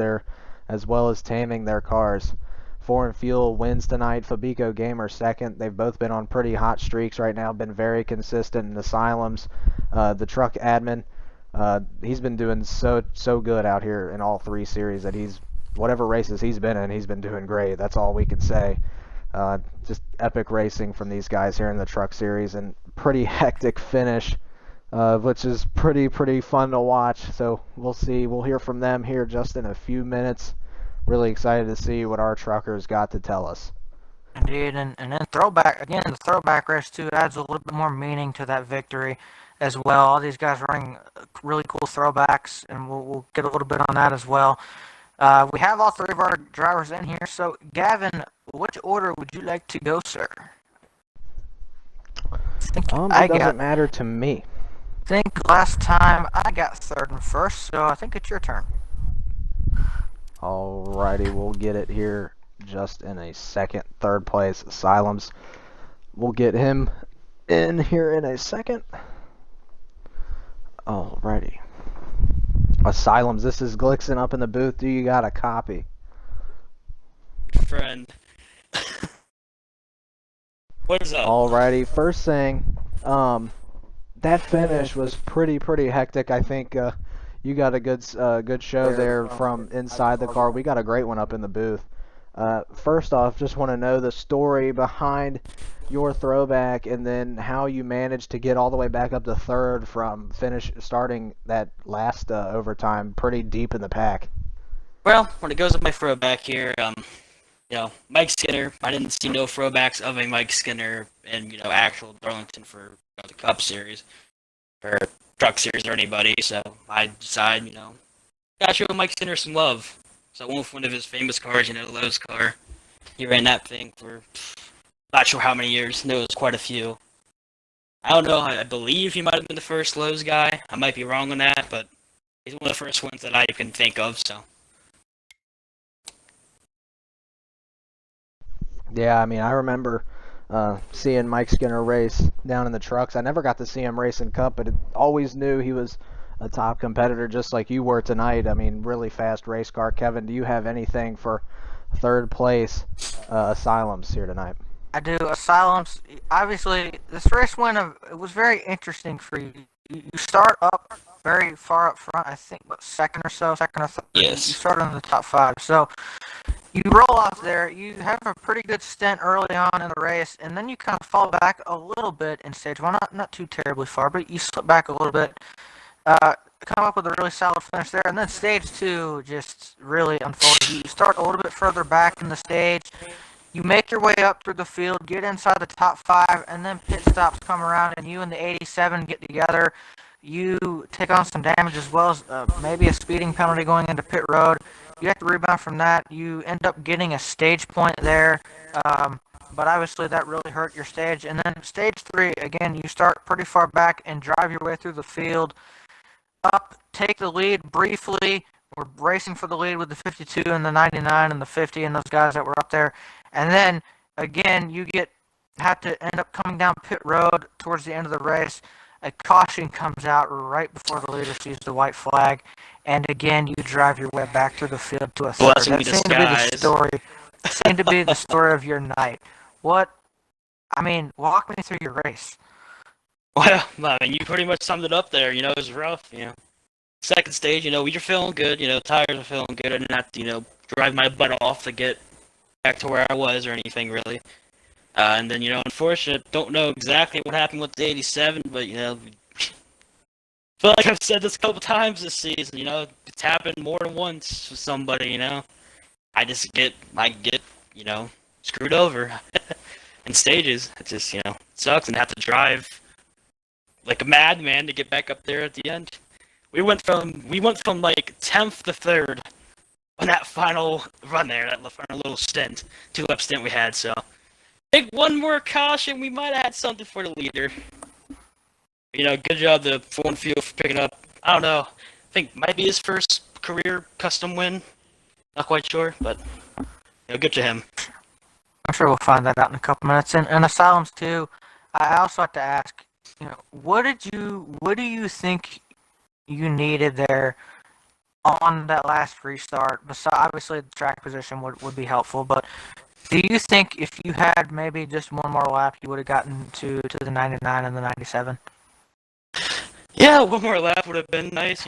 taming their cars. 4 and Fuel wins tonight. Fabico Gamer second. They've both been on pretty hot streaks right now, been very consistent in Asylums. The truck admin, he's been doing so good out here in all 3 series that whatever races he's been in, he's been doing great. That's all we can say. Just epic racing from these guys here in the Truck Series, and pretty hectic finish, which is pretty fun to watch. So we'll see. We'll hear from them here just in a few minutes. Really excited to see what our truckers got to tell us. Indeed, and then throwback again. The throwback race too adds a little bit more meaning to that victory as well. All these guys running really cool throwbacks, and we'll get a little bit on that as well. We have all three of our drivers in here. So, Gavin, which order would you like to go, sir? It doesn't matter to me. I think last time I got third and first, so I think it's your turn. Alrighty, we'll get it here just in a second. Third place, Asylums. We'll get him in here in a second. Alrighty. Asylums, this is Glixen up in the booth. Do you got a copy? Friend. What is up? Alrighty, first thing, that finish was pretty hectic. I think you got a good show there from inside the car. We got a great one up in the booth. First off, just want to know the story behind your throwback, and then how you managed to get all the way back up to third from starting that last overtime pretty deep in the pack. Well, when it goes with my throwback here, Mike Skinner. I didn't see no throwbacks of a Mike Skinner in actual Darlington for the Cup Series or Truck Series or anybody. So I decided, gotta show Mike Skinner some love. So I went with one of his famous cars, the Lowe's car. He ran that thing for not sure how many years. No, it was quite a few. I don't know. I believe he might have been the first Lowe's guy. I might be wrong on that, but he's one of the first ones that I can think of. So. Yeah, I mean, I remember seeing Mike Skinner race down in the trucks. I never got to see him race in Cup, but always knew he was a top competitor, just like you were tonight. I mean, really fast race car. Kevin, do you have anything for third place Asylums here tonight? I do. Asylums, obviously, this race it was very interesting for you. You start up very far up front, I think, second or third. Yes. You start in the top 5. So you roll off there. You have a pretty good stint early on in the race, and then you kind of fall back a little bit in stage 1. Not too terribly far, but you slip back a little bit. Come up with a really solid finish there, and then stage 2 just really unfolded. You start a little bit further back in the stage. You make your way up through the field, get inside the top 5, and then pit stops come around, and you and the 87 get together. You take on some damage as well as maybe a speeding penalty going into pit road. You have to rebound from that. You end up getting a stage point there, but obviously that really hurt your stage. And then stage 3, again, you start pretty far back and drive your way through the field. Up, take the lead briefly. We're racing for the lead with the 52 and the 99 and the 50 and those guys that were up there. And then, again, you have to end up coming down pit road towards the end of the race. A caution comes out right before the leader sees the white flag. And again, you drive your way back through the field to a third. That seemed to be the story. Seemed to be the story of your night. Walk me through your race. Well, I mean, you pretty much summed it up there. It was rough. Second stage, we were feeling good. Tires are feeling good. I didn't have to, drive my butt off to get back to where I was or anything really. And then, unfortunate. Don't know exactly what happened with the 87, but feel like I've said this a couple times this season. It's happened more than once with somebody. I get screwed over in stages. It just sucks, and have to drive like a madman to get back up there at the end. We went from like 10th to 3rd on that final run there, that final little stint, 2-lap stint we had. So, I think one more caution, we might have had something for the leader. Good job to Foreign Field for picking up. I don't know. I think might be his first career custom win. Not quite sure, but good to him. I'm sure we'll find that out in a couple minutes. And Asylums too. I also have to ask, what do you think you needed there on that last restart? Besides, obviously, the track position would be helpful, but do you think if you had maybe just one more lap, you would have gotten to the 99 and the 97? Yeah, one more lap would have been nice.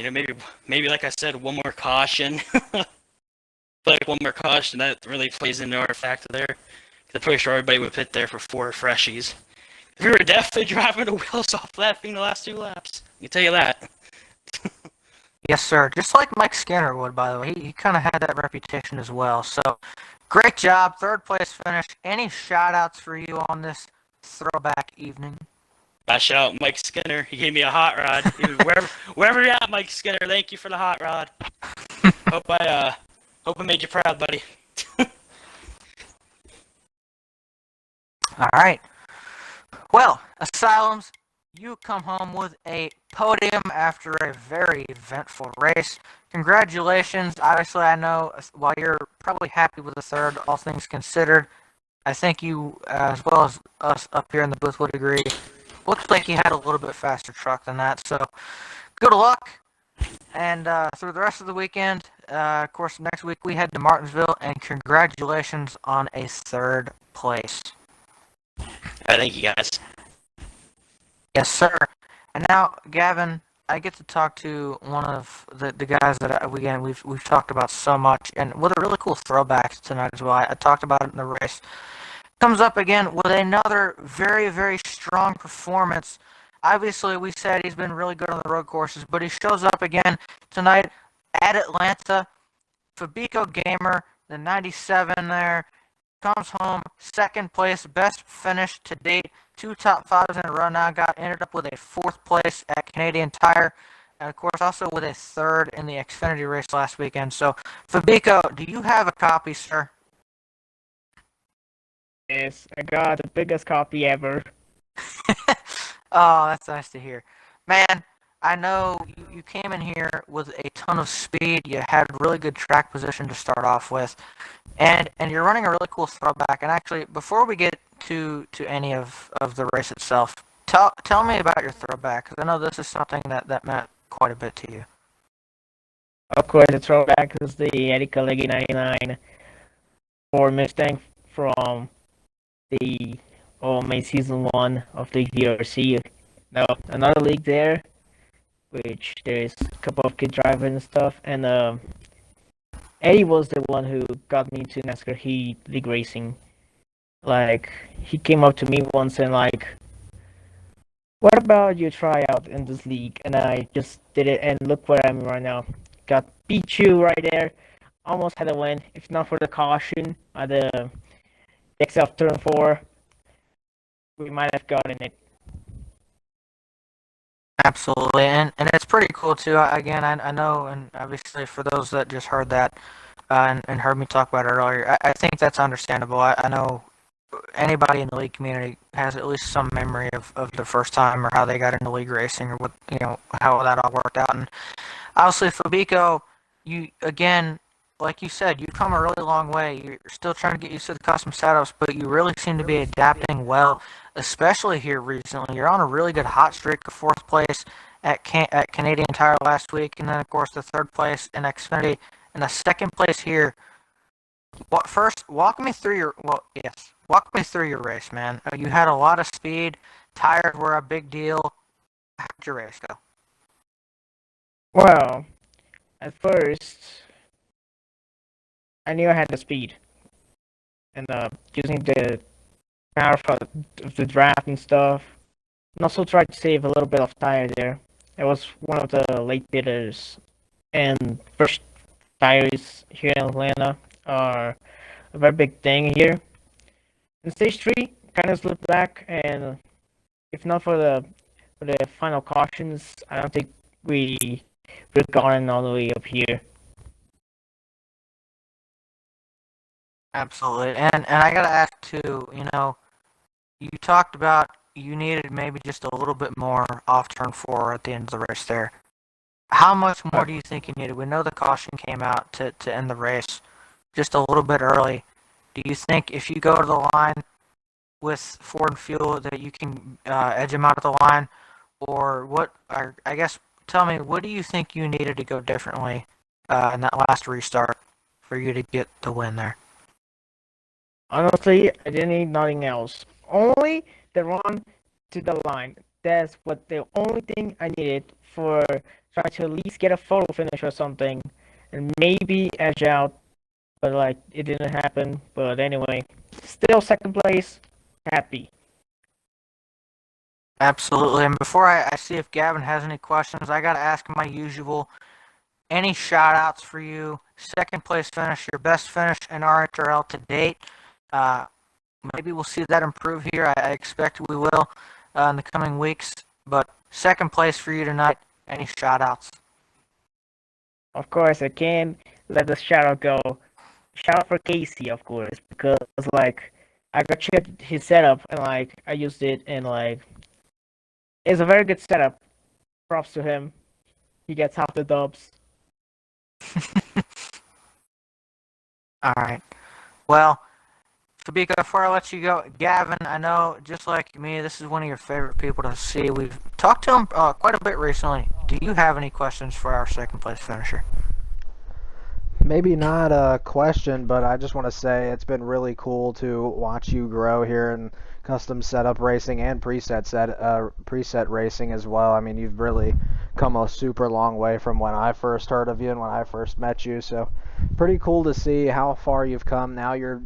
Maybe like I said, one more caution. Like one more caution that really plays into our factor there. Because I'm pretty sure everybody would pit there for 4 freshies. We were definitely driving the wheels off that thing the last 2 laps. I can tell you that. Yes, sir. Just like Mike Skinner would, by the way. He kind of had that reputation as well. So, great job. Third place finish. Any shout outs for you on this throwback evening? I shout out Mike Skinner. He gave me a hot rod. Wherever you're at, Mike Skinner, thank you for the hot rod. Hope I made you proud, buddy. All right. Well, Asylums, you come home with a podium after a very eventful race. Congratulations. Obviously, I know while you're probably happy with the third, all things considered, I think you, as well as us up here in the booth, would agree. Looks like you had a little bit faster truck than that. So, good luck. And through the rest of the weekend, of course, next week we head to Martinsville, and congratulations on a third place. Thank you, guys. Yes, sir. And now, Gavin, I get to talk to one of the guys that we've talked about so much, and with a really cool throwback tonight as well. I talked about it in the race. Comes up again with another very, very strong performance. Obviously, we said he's been really good on the road courses, but he shows up again tonight at Atlanta. Fabico Gamer, the 97 there, comes home second place, best finish to date. 2 top 5s in a row now. Ended up with a 4th place at Canadian Tire, and of course also with a 3rd in the Xfinity race last weekend. So, Fabico, do you have a copy, sir? Yes, I got the biggest copy ever. Oh, that's nice to hear. Man, I know you came in here with a ton of speed. You had really good track position to start off with. And you're running a really cool throwback. And actually, before we get to any of the race itself, tell me about your throwback, because I know this is something that meant quite a bit to you. Of course, the throwback is the Eddie Kalegi 99 Ford Mustang from the May Season 1 of the VRC. Now, another league there, which there's a couple of kid drivers and stuff, and Eddie was the one who got me to NASCAR Heat League Racing. Like, he came up to me once and like, what about you try out in this league? And I just did it, and look where I'm right now. Got Pichu right there. Almost had a win, if not for the caution at the XF turn 4. We might have gotten it. Absolutely, and it's pretty cool too. Again, I know, and obviously for those that just heard that and heard me talk about it earlier, I think that's understandable. I know anybody in the league community has at least some memory of the first time or how they got into league racing or what, how that all worked out. And obviously, Fabico, you again, like you said, you've come a really long way. You're still trying to get used to the custom setups, but you really seem to be adapting well, especially here recently. You're on a really good hot streak of 4th place at Canadian Tire last week, and then of course the 3rd place in Xfinity, and the 2nd place here. Walk me through your race, man. You had a lot of speed. Tires were a big deal. How'd your race go? Well, at first, I knew I had the speed, and using the power of the draft and stuff, and also tried to save a little bit of tire there. I was one of the late bidders, and first tires here in Atlanta are a very big thing here. In stage 3, kind of slipped back, and if not for the final cautions, I don't think we would have gotten all the way up here. Absolutely, and I gotta ask too. You talked about you needed maybe just a little bit more off turn 4 at the end of the race there. How much more do you think you needed? We know the caution came out to end the race just a little bit early. Do you think if you go to the line with Ford and Fuel that you can edge them out of the line, or what? I guess tell me, what do you think you needed to go differently in that last restart for you to get the win there? Honestly, I didn't need nothing else. Only the run to the line. That's what the only thing I needed for trying to at least get a photo finish or something, and maybe edge out but like it didn't happen. But anyway, still second place, happy. Absolutely. And before I see if Gavin has any questions, I got to ask my usual. Any shout outs for you? Second place finish, your best finish in RHRL to date. Uh, Maybe we'll see that improve here. I expect we will in the coming weeks. But second place for you tonight. Any shout outs? Of course, I can't let the shout out go. Shout out for Casey, of course, because like I got checked his setup and like I used it and like it's a very good setup. Props to him. He gets half the dubs. All right. Well, Fabika, before I let you go, Gavin, I know just like me, this is one of your favorite people to see. We've talked to him quite a bit recently. Do you have any questions for our second place finisher? Maybe not a question, but I just want to say it's been really cool to watch you grow here in custom setup racing and preset racing as well. I mean, you've really come a super long way from when I first heard of you and when I first met you. So, pretty cool to see how far you've come. Now you're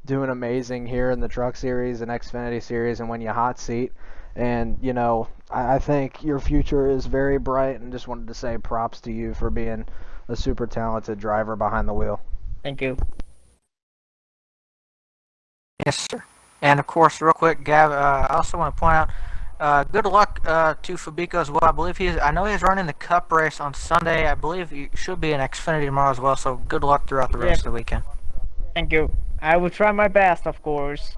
doing amazing here in the Truck Series and Xfinity Series, and when you hot seat. And I think your future is very bright, and just wanted to say props to you for being a super talented driver behind the wheel. Thank you. Yes, sir. And of course, real quick, Gav, I also want to point out, good luck to Fabiko as well. I know he's running the Cup race on Sunday. I believe he should be in Xfinity tomorrow as well. So good luck throughout the rest of the weekend. Thank you. I will try my best, of course.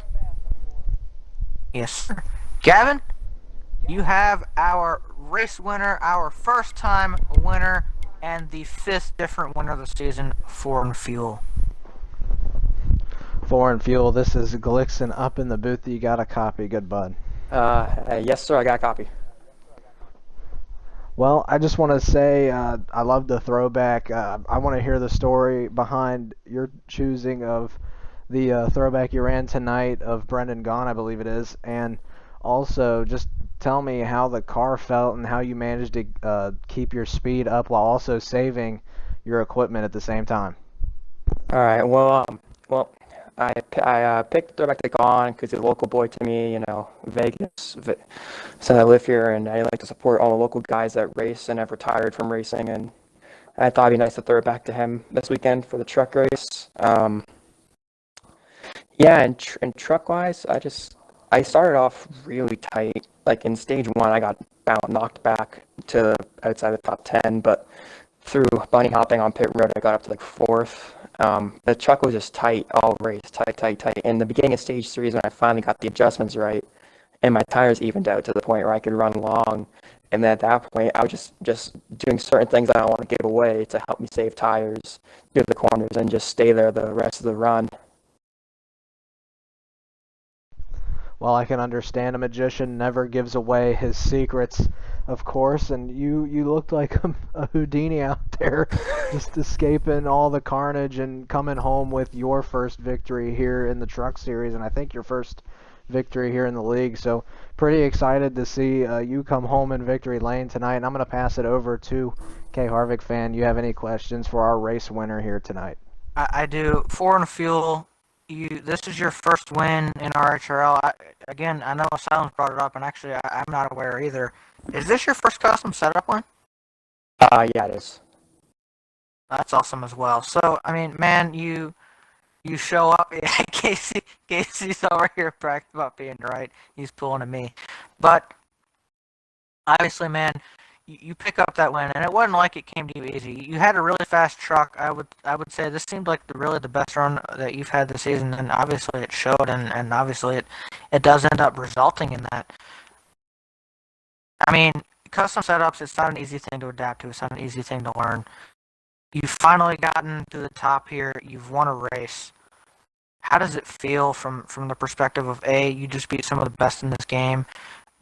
Yes, sir. Gavin, you have our race winner, our first time winner, and the fifth different winner of the season, Foreign Fuel. Foreign Fuel, this is Glixon up in the booth. You got a copy, good bud. Yes, sir, I got a copy. Well, I just want to say I love the throwback. I want to hear the story behind your choosing of the throwback you ran tonight of Brendan Gaughan, I believe it is, and also just tell me how the car felt and how you managed to keep your speed up while also saving your equipment at the same time. All right, well, I picked Throwback to Gone because he's a local boy to me, Vegas. So I live here, and I like to support all the local guys that race and have retired from racing, and I thought it'd be nice to throw it back to him this weekend for the truck race. Yeah, and truck-wise, I started off really tight. Like in stage one, I got knocked back to outside the top 10, but through bunny hopping on pit road, I got up to like fourth. The truck was just tight all race, tight. In the beginning of stage 3 is when I finally got the adjustments right, and my tires evened out to the point where I could run long. And then at that point, I was just doing certain things I don't want to give away to help me save tires, do the corners, and just stay there the rest of the run. Well, I can understand a magician never gives away his secrets, of course, and you looked like a Houdini out there, just escaping all the carnage and coming home with your first victory here in the Truck Series, and I think your first victory here in the league. So pretty excited to see you come home in victory lane tonight, and I'm going to pass it over to K. Harvick fan. You have any questions for our race winner here tonight? I do. Foreign Fuel, this is your first win in RHRL. Again, I know Silence brought it up, and actually I'm not aware either. Is this your first custom setup win? Yeah, it is. That's awesome as well. So, I mean, man, you show up. Yeah, Casey's over here bragging about being right. He's pulling at me. But obviously, man, you pick up that win, and it wasn't like it came to you easy. You had a really fast truck. I would say this seemed like really the best run that you've had this season, and obviously it showed, and obviously it does end up resulting in that. I mean, custom setups, it's not an easy thing to adapt to. It's not an easy thing to learn. You've finally gotten to the top here. You've won a race. How does it feel from the perspective of A, you just beat some of the best in this game,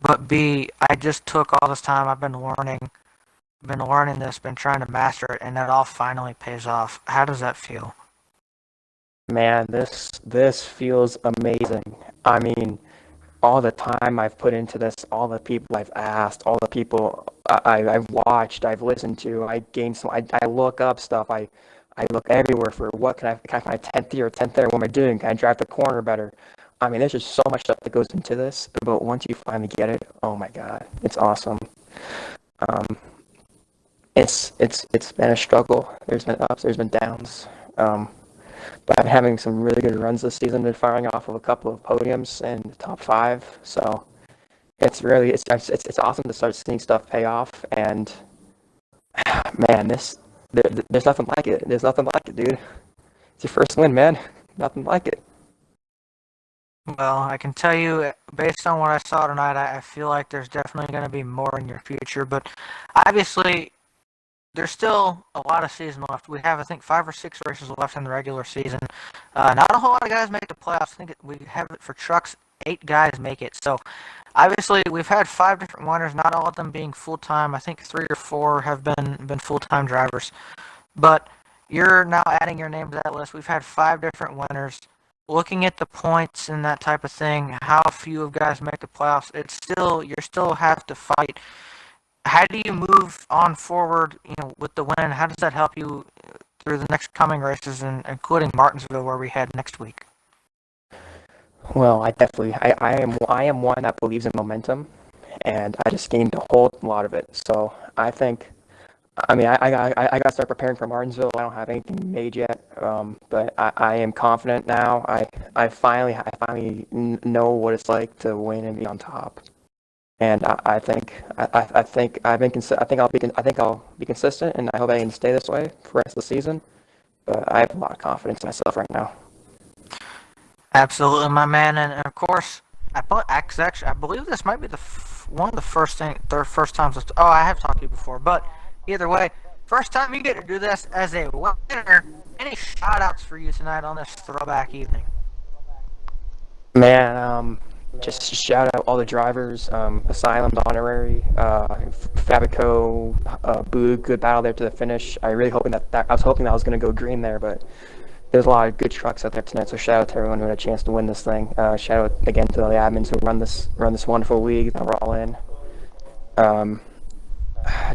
but B, I just took all this time, I've been learning this, been trying to master it, and that all finally pays off. How does that feel? Man, this feels amazing. I mean, all the time I've put into this, all the people I've asked, all the people I've watched, I've listened to, I look up stuff, I look everywhere for what can I find a 10th here or 10th there? What am I doing? Can I drive the corner better? I mean, there's just so much stuff that goes into this, but once you finally get it, oh my God, it's awesome. Um, it's been a struggle. There's been ups, there's been downs. Um, but I'm having some really good runs this season. Been firing off of a couple of podiums and the top five. So it's awesome to start seeing stuff pay off. And man, there's nothing like it. There's nothing like it, dude. It's your first win, man. Nothing like it. Well, I can tell you, based on what I saw tonight, I feel like there's definitely going to be more in your future. But obviously, there's still a lot of season left. We have, I think, 5 or 6 races left in the regular season. Not a whole lot of guys make the playoffs. I think we have it for trucks, 8 guys make it. So, obviously, we've had 5 different winners, not all of them being full-time. I think 3 or 4 have been full-time drivers. But you're now adding your name to that list. We've had 5 different winners. Looking at the points and that type of thing, how few of guys make the playoffs, you still have to fight. How do you move on forward, with the win? How does that help you through the next coming races, and including Martinsville, where we head next week? Well, I am one that believes in momentum, and I just gained a whole lot of it. So I think, I mean, I got to start preparing for Martinsville. I don't have anything made yet, but I am confident now. I finally know what it's like to win and be on top. And I think I'll be consistent, and I hope I can stay this way for the rest of the season. But I have a lot of confidence in myself right now. Absolutely, my man, and of course, I believe this might be one of the first times. Oh, I have talked to you before, but either way, first time you get to do this as a winner. Any shout outs for you tonight on this throwback evening? Man, just shout out all the drivers, Asylum, the Honorary, Fabico, Boog, good battle there to the finish. I was hoping that was going to go green there, but there's a lot of good trucks out there tonight. So shout out to everyone who had a chance to win this thing. Shout out again to the admins who run this wonderful league that we're all in.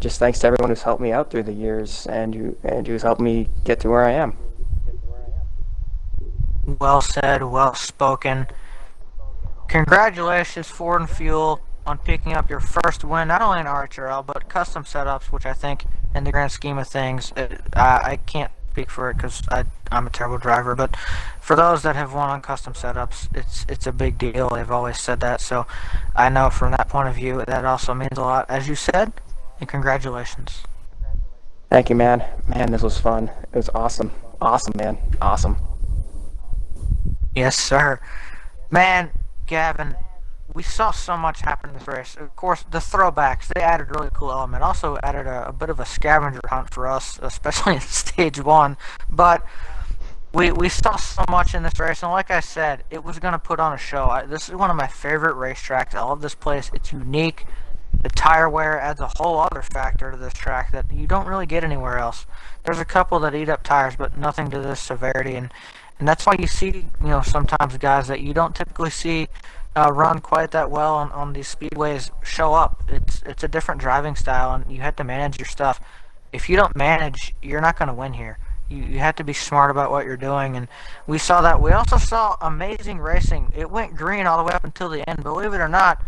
Just thanks to everyone who's helped me out through the years and who's helped me get to where I am. Well said, well spoken. Congratulations, Ford and Fuel, on picking up your first win, not only in RHRL, but custom setups, which I think, in the grand scheme of things, I can't speak for it because I'm a terrible driver, but for those that have won on custom setups, it's a big deal. They've always said that, so I know from that point of view, that also means a lot, as you said, and congratulations. Thank you, man. Man, this was fun. It was awesome. Awesome, man. Awesome. Yes, sir. Man, Gavin, we saw so much happen in this race. Of course, the throwbacks, they added a really cool element. Also added a bit of a scavenger hunt for us, especially in stage 1. But we saw so much in this race, and like I said, it was going to put on a show. This is one of my favorite racetracks. I love this place. It's unique. The tire wear adds a whole other factor to this track that you don't really get anywhere else. There's a couple that eat up tires, but nothing to this severity, and that's why you see, sometimes guys that you don't typically see run quite that well on these speedways show up. It's a different driving style, and you have to manage your stuff. If you don't manage, you're not going to win here. You have to be smart about what you're doing, and we saw that. We also saw amazing racing. It went green all the way up until the end. Believe it or not,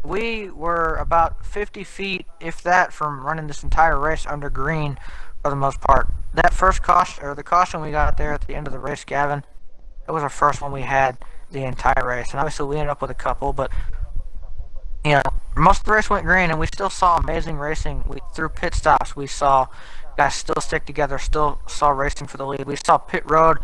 we were about 50 feet, if that, from running this entire race under green for the most part. That first caution, or the caution we got there at the end of the race, Gavin, it was our first one we had the entire race. And obviously we ended up with a couple, but most of the race went green, and we still saw amazing racing. Through pit stops, we saw guys still stick together, still saw racing for the lead. We saw pit road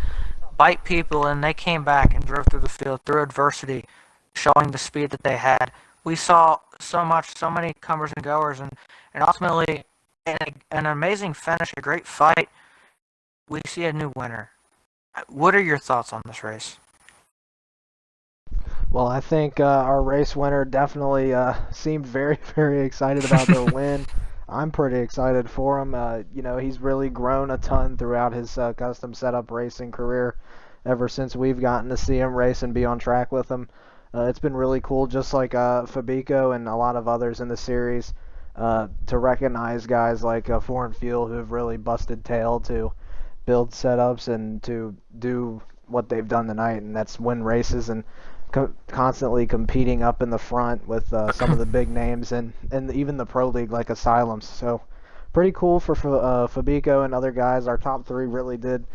bite people, and they came back and drove through the field through adversity, showing the speed that they had. We saw so many comers and goers, and ultimately an amazing finish, a great fight. We see a new winner. What are your thoughts on this race? Well, I think our race winner definitely seemed very, very excited about their win. I'm pretty excited for him. He's really grown a ton throughout his custom setup racing career ever since we've gotten to see him race and be on track with him. It's been really cool, just like Fabico and a lot of others in the series, to recognize guys like Foreign Fuel who have really busted tail to build setups and to do what they've done tonight, and that's win races and constantly competing up in the front with some of the big names and even the pro league like Asylums. So pretty cool for Fabico and other guys. Our top three really did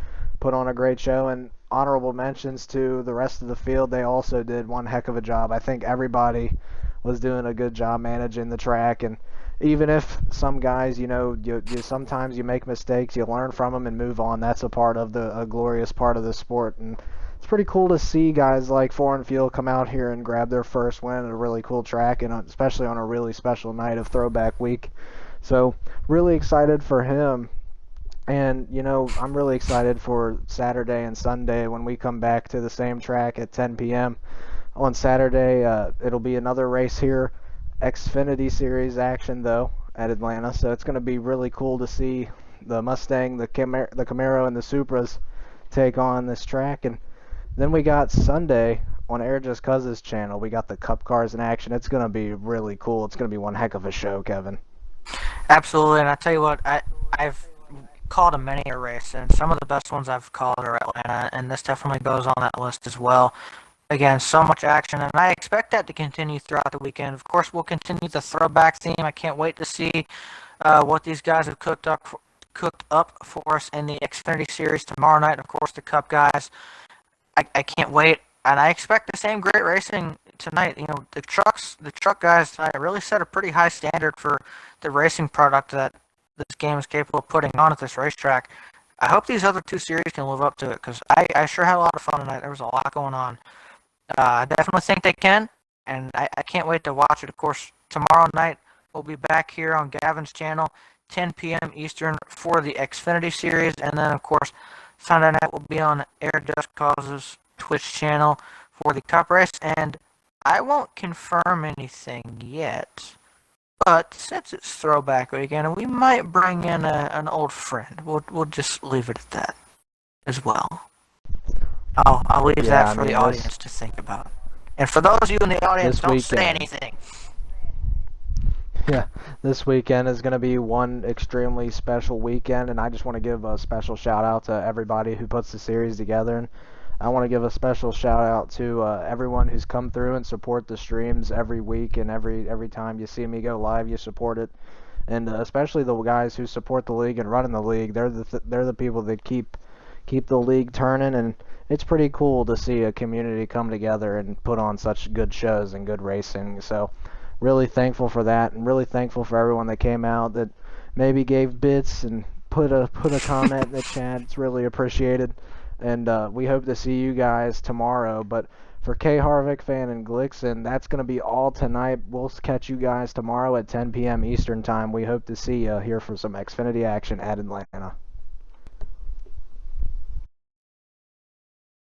put on a great show, and honorable mentions to the rest of the field. They also did one heck of a job. I think everybody was doing a good job managing the track, and even if some guys, you sometimes you make mistakes, you learn from them and move on. That's a glorious part of the sport, and it's pretty cool to see guys like Foreign Field come out here and grab their first win at a really cool track, and especially on a really special night of Throwback Week. So really excited for him. And, I'm really excited for Saturday and Sunday when we come back to the same track at 10 p.m. On Saturday, it'll be another race here. Xfinity Series action, though, at Atlanta. So it's going to be really cool to see the Mustang, the Camaro, and the Supras take on this track. And then we got Sunday on Air Just Cuz's channel. We got the Cup cars in action. It's going to be really cool. It's going to be one heck of a show, Kevin. Absolutely, and I tell you what, I've called many a race, and some of the best ones I've called are Atlanta, and this definitely goes on that list as well. Again, so much action, and I expect that to continue throughout the weekend. Of course, we'll continue the throwback theme. I can't wait to see what these guys have cooked up for us in the Xfinity Series tomorrow night. Of course, the Cup guys. I can't wait, and I expect the same great racing tonight. The truck guys tonight really set a pretty high standard for the racing product that this game is capable of putting on at this racetrack. I hope these other two series can live up to it, because I sure had a lot of fun tonight. There was a lot going on. I definitely think they can, and I can't wait to watch it. Of course, tomorrow night we'll be back here on Gavin's channel, 10 p.m. Eastern for the Xfinity Series, and then, of course, Sunday night will be on Air Just Cause's Twitch channel for the Cup race, and I won't confirm anything yet, but since it's Throwback Weekend, we might bring in an old friend. We'll just leave it at that as well. I'll leave that for the audience to think about. And for those of you in the audience, don't say anything. Yeah, this weekend is going to be one extremely special weekend, and I just want to give a special shout out to everybody who puts the series together. And I want to give a special shout out to everyone who's come through and support the streams every week, and every time you see me go live, you support it. And especially the guys who support the league and running the league. They're the people that keep the league turning, and it's pretty cool to see a community come together and put on such good shows and good racing. So really thankful for that, and really thankful for everyone that came out that maybe gave bits and put a comment in the chat. It's really appreciated, and we hope to see you guys tomorrow. But for K Harvick, Fan, and Glixen, that's going to be all tonight. We'll catch you guys tomorrow at 10 p.m. Eastern Time. We hope to see you here for some Xfinity action at Atlanta.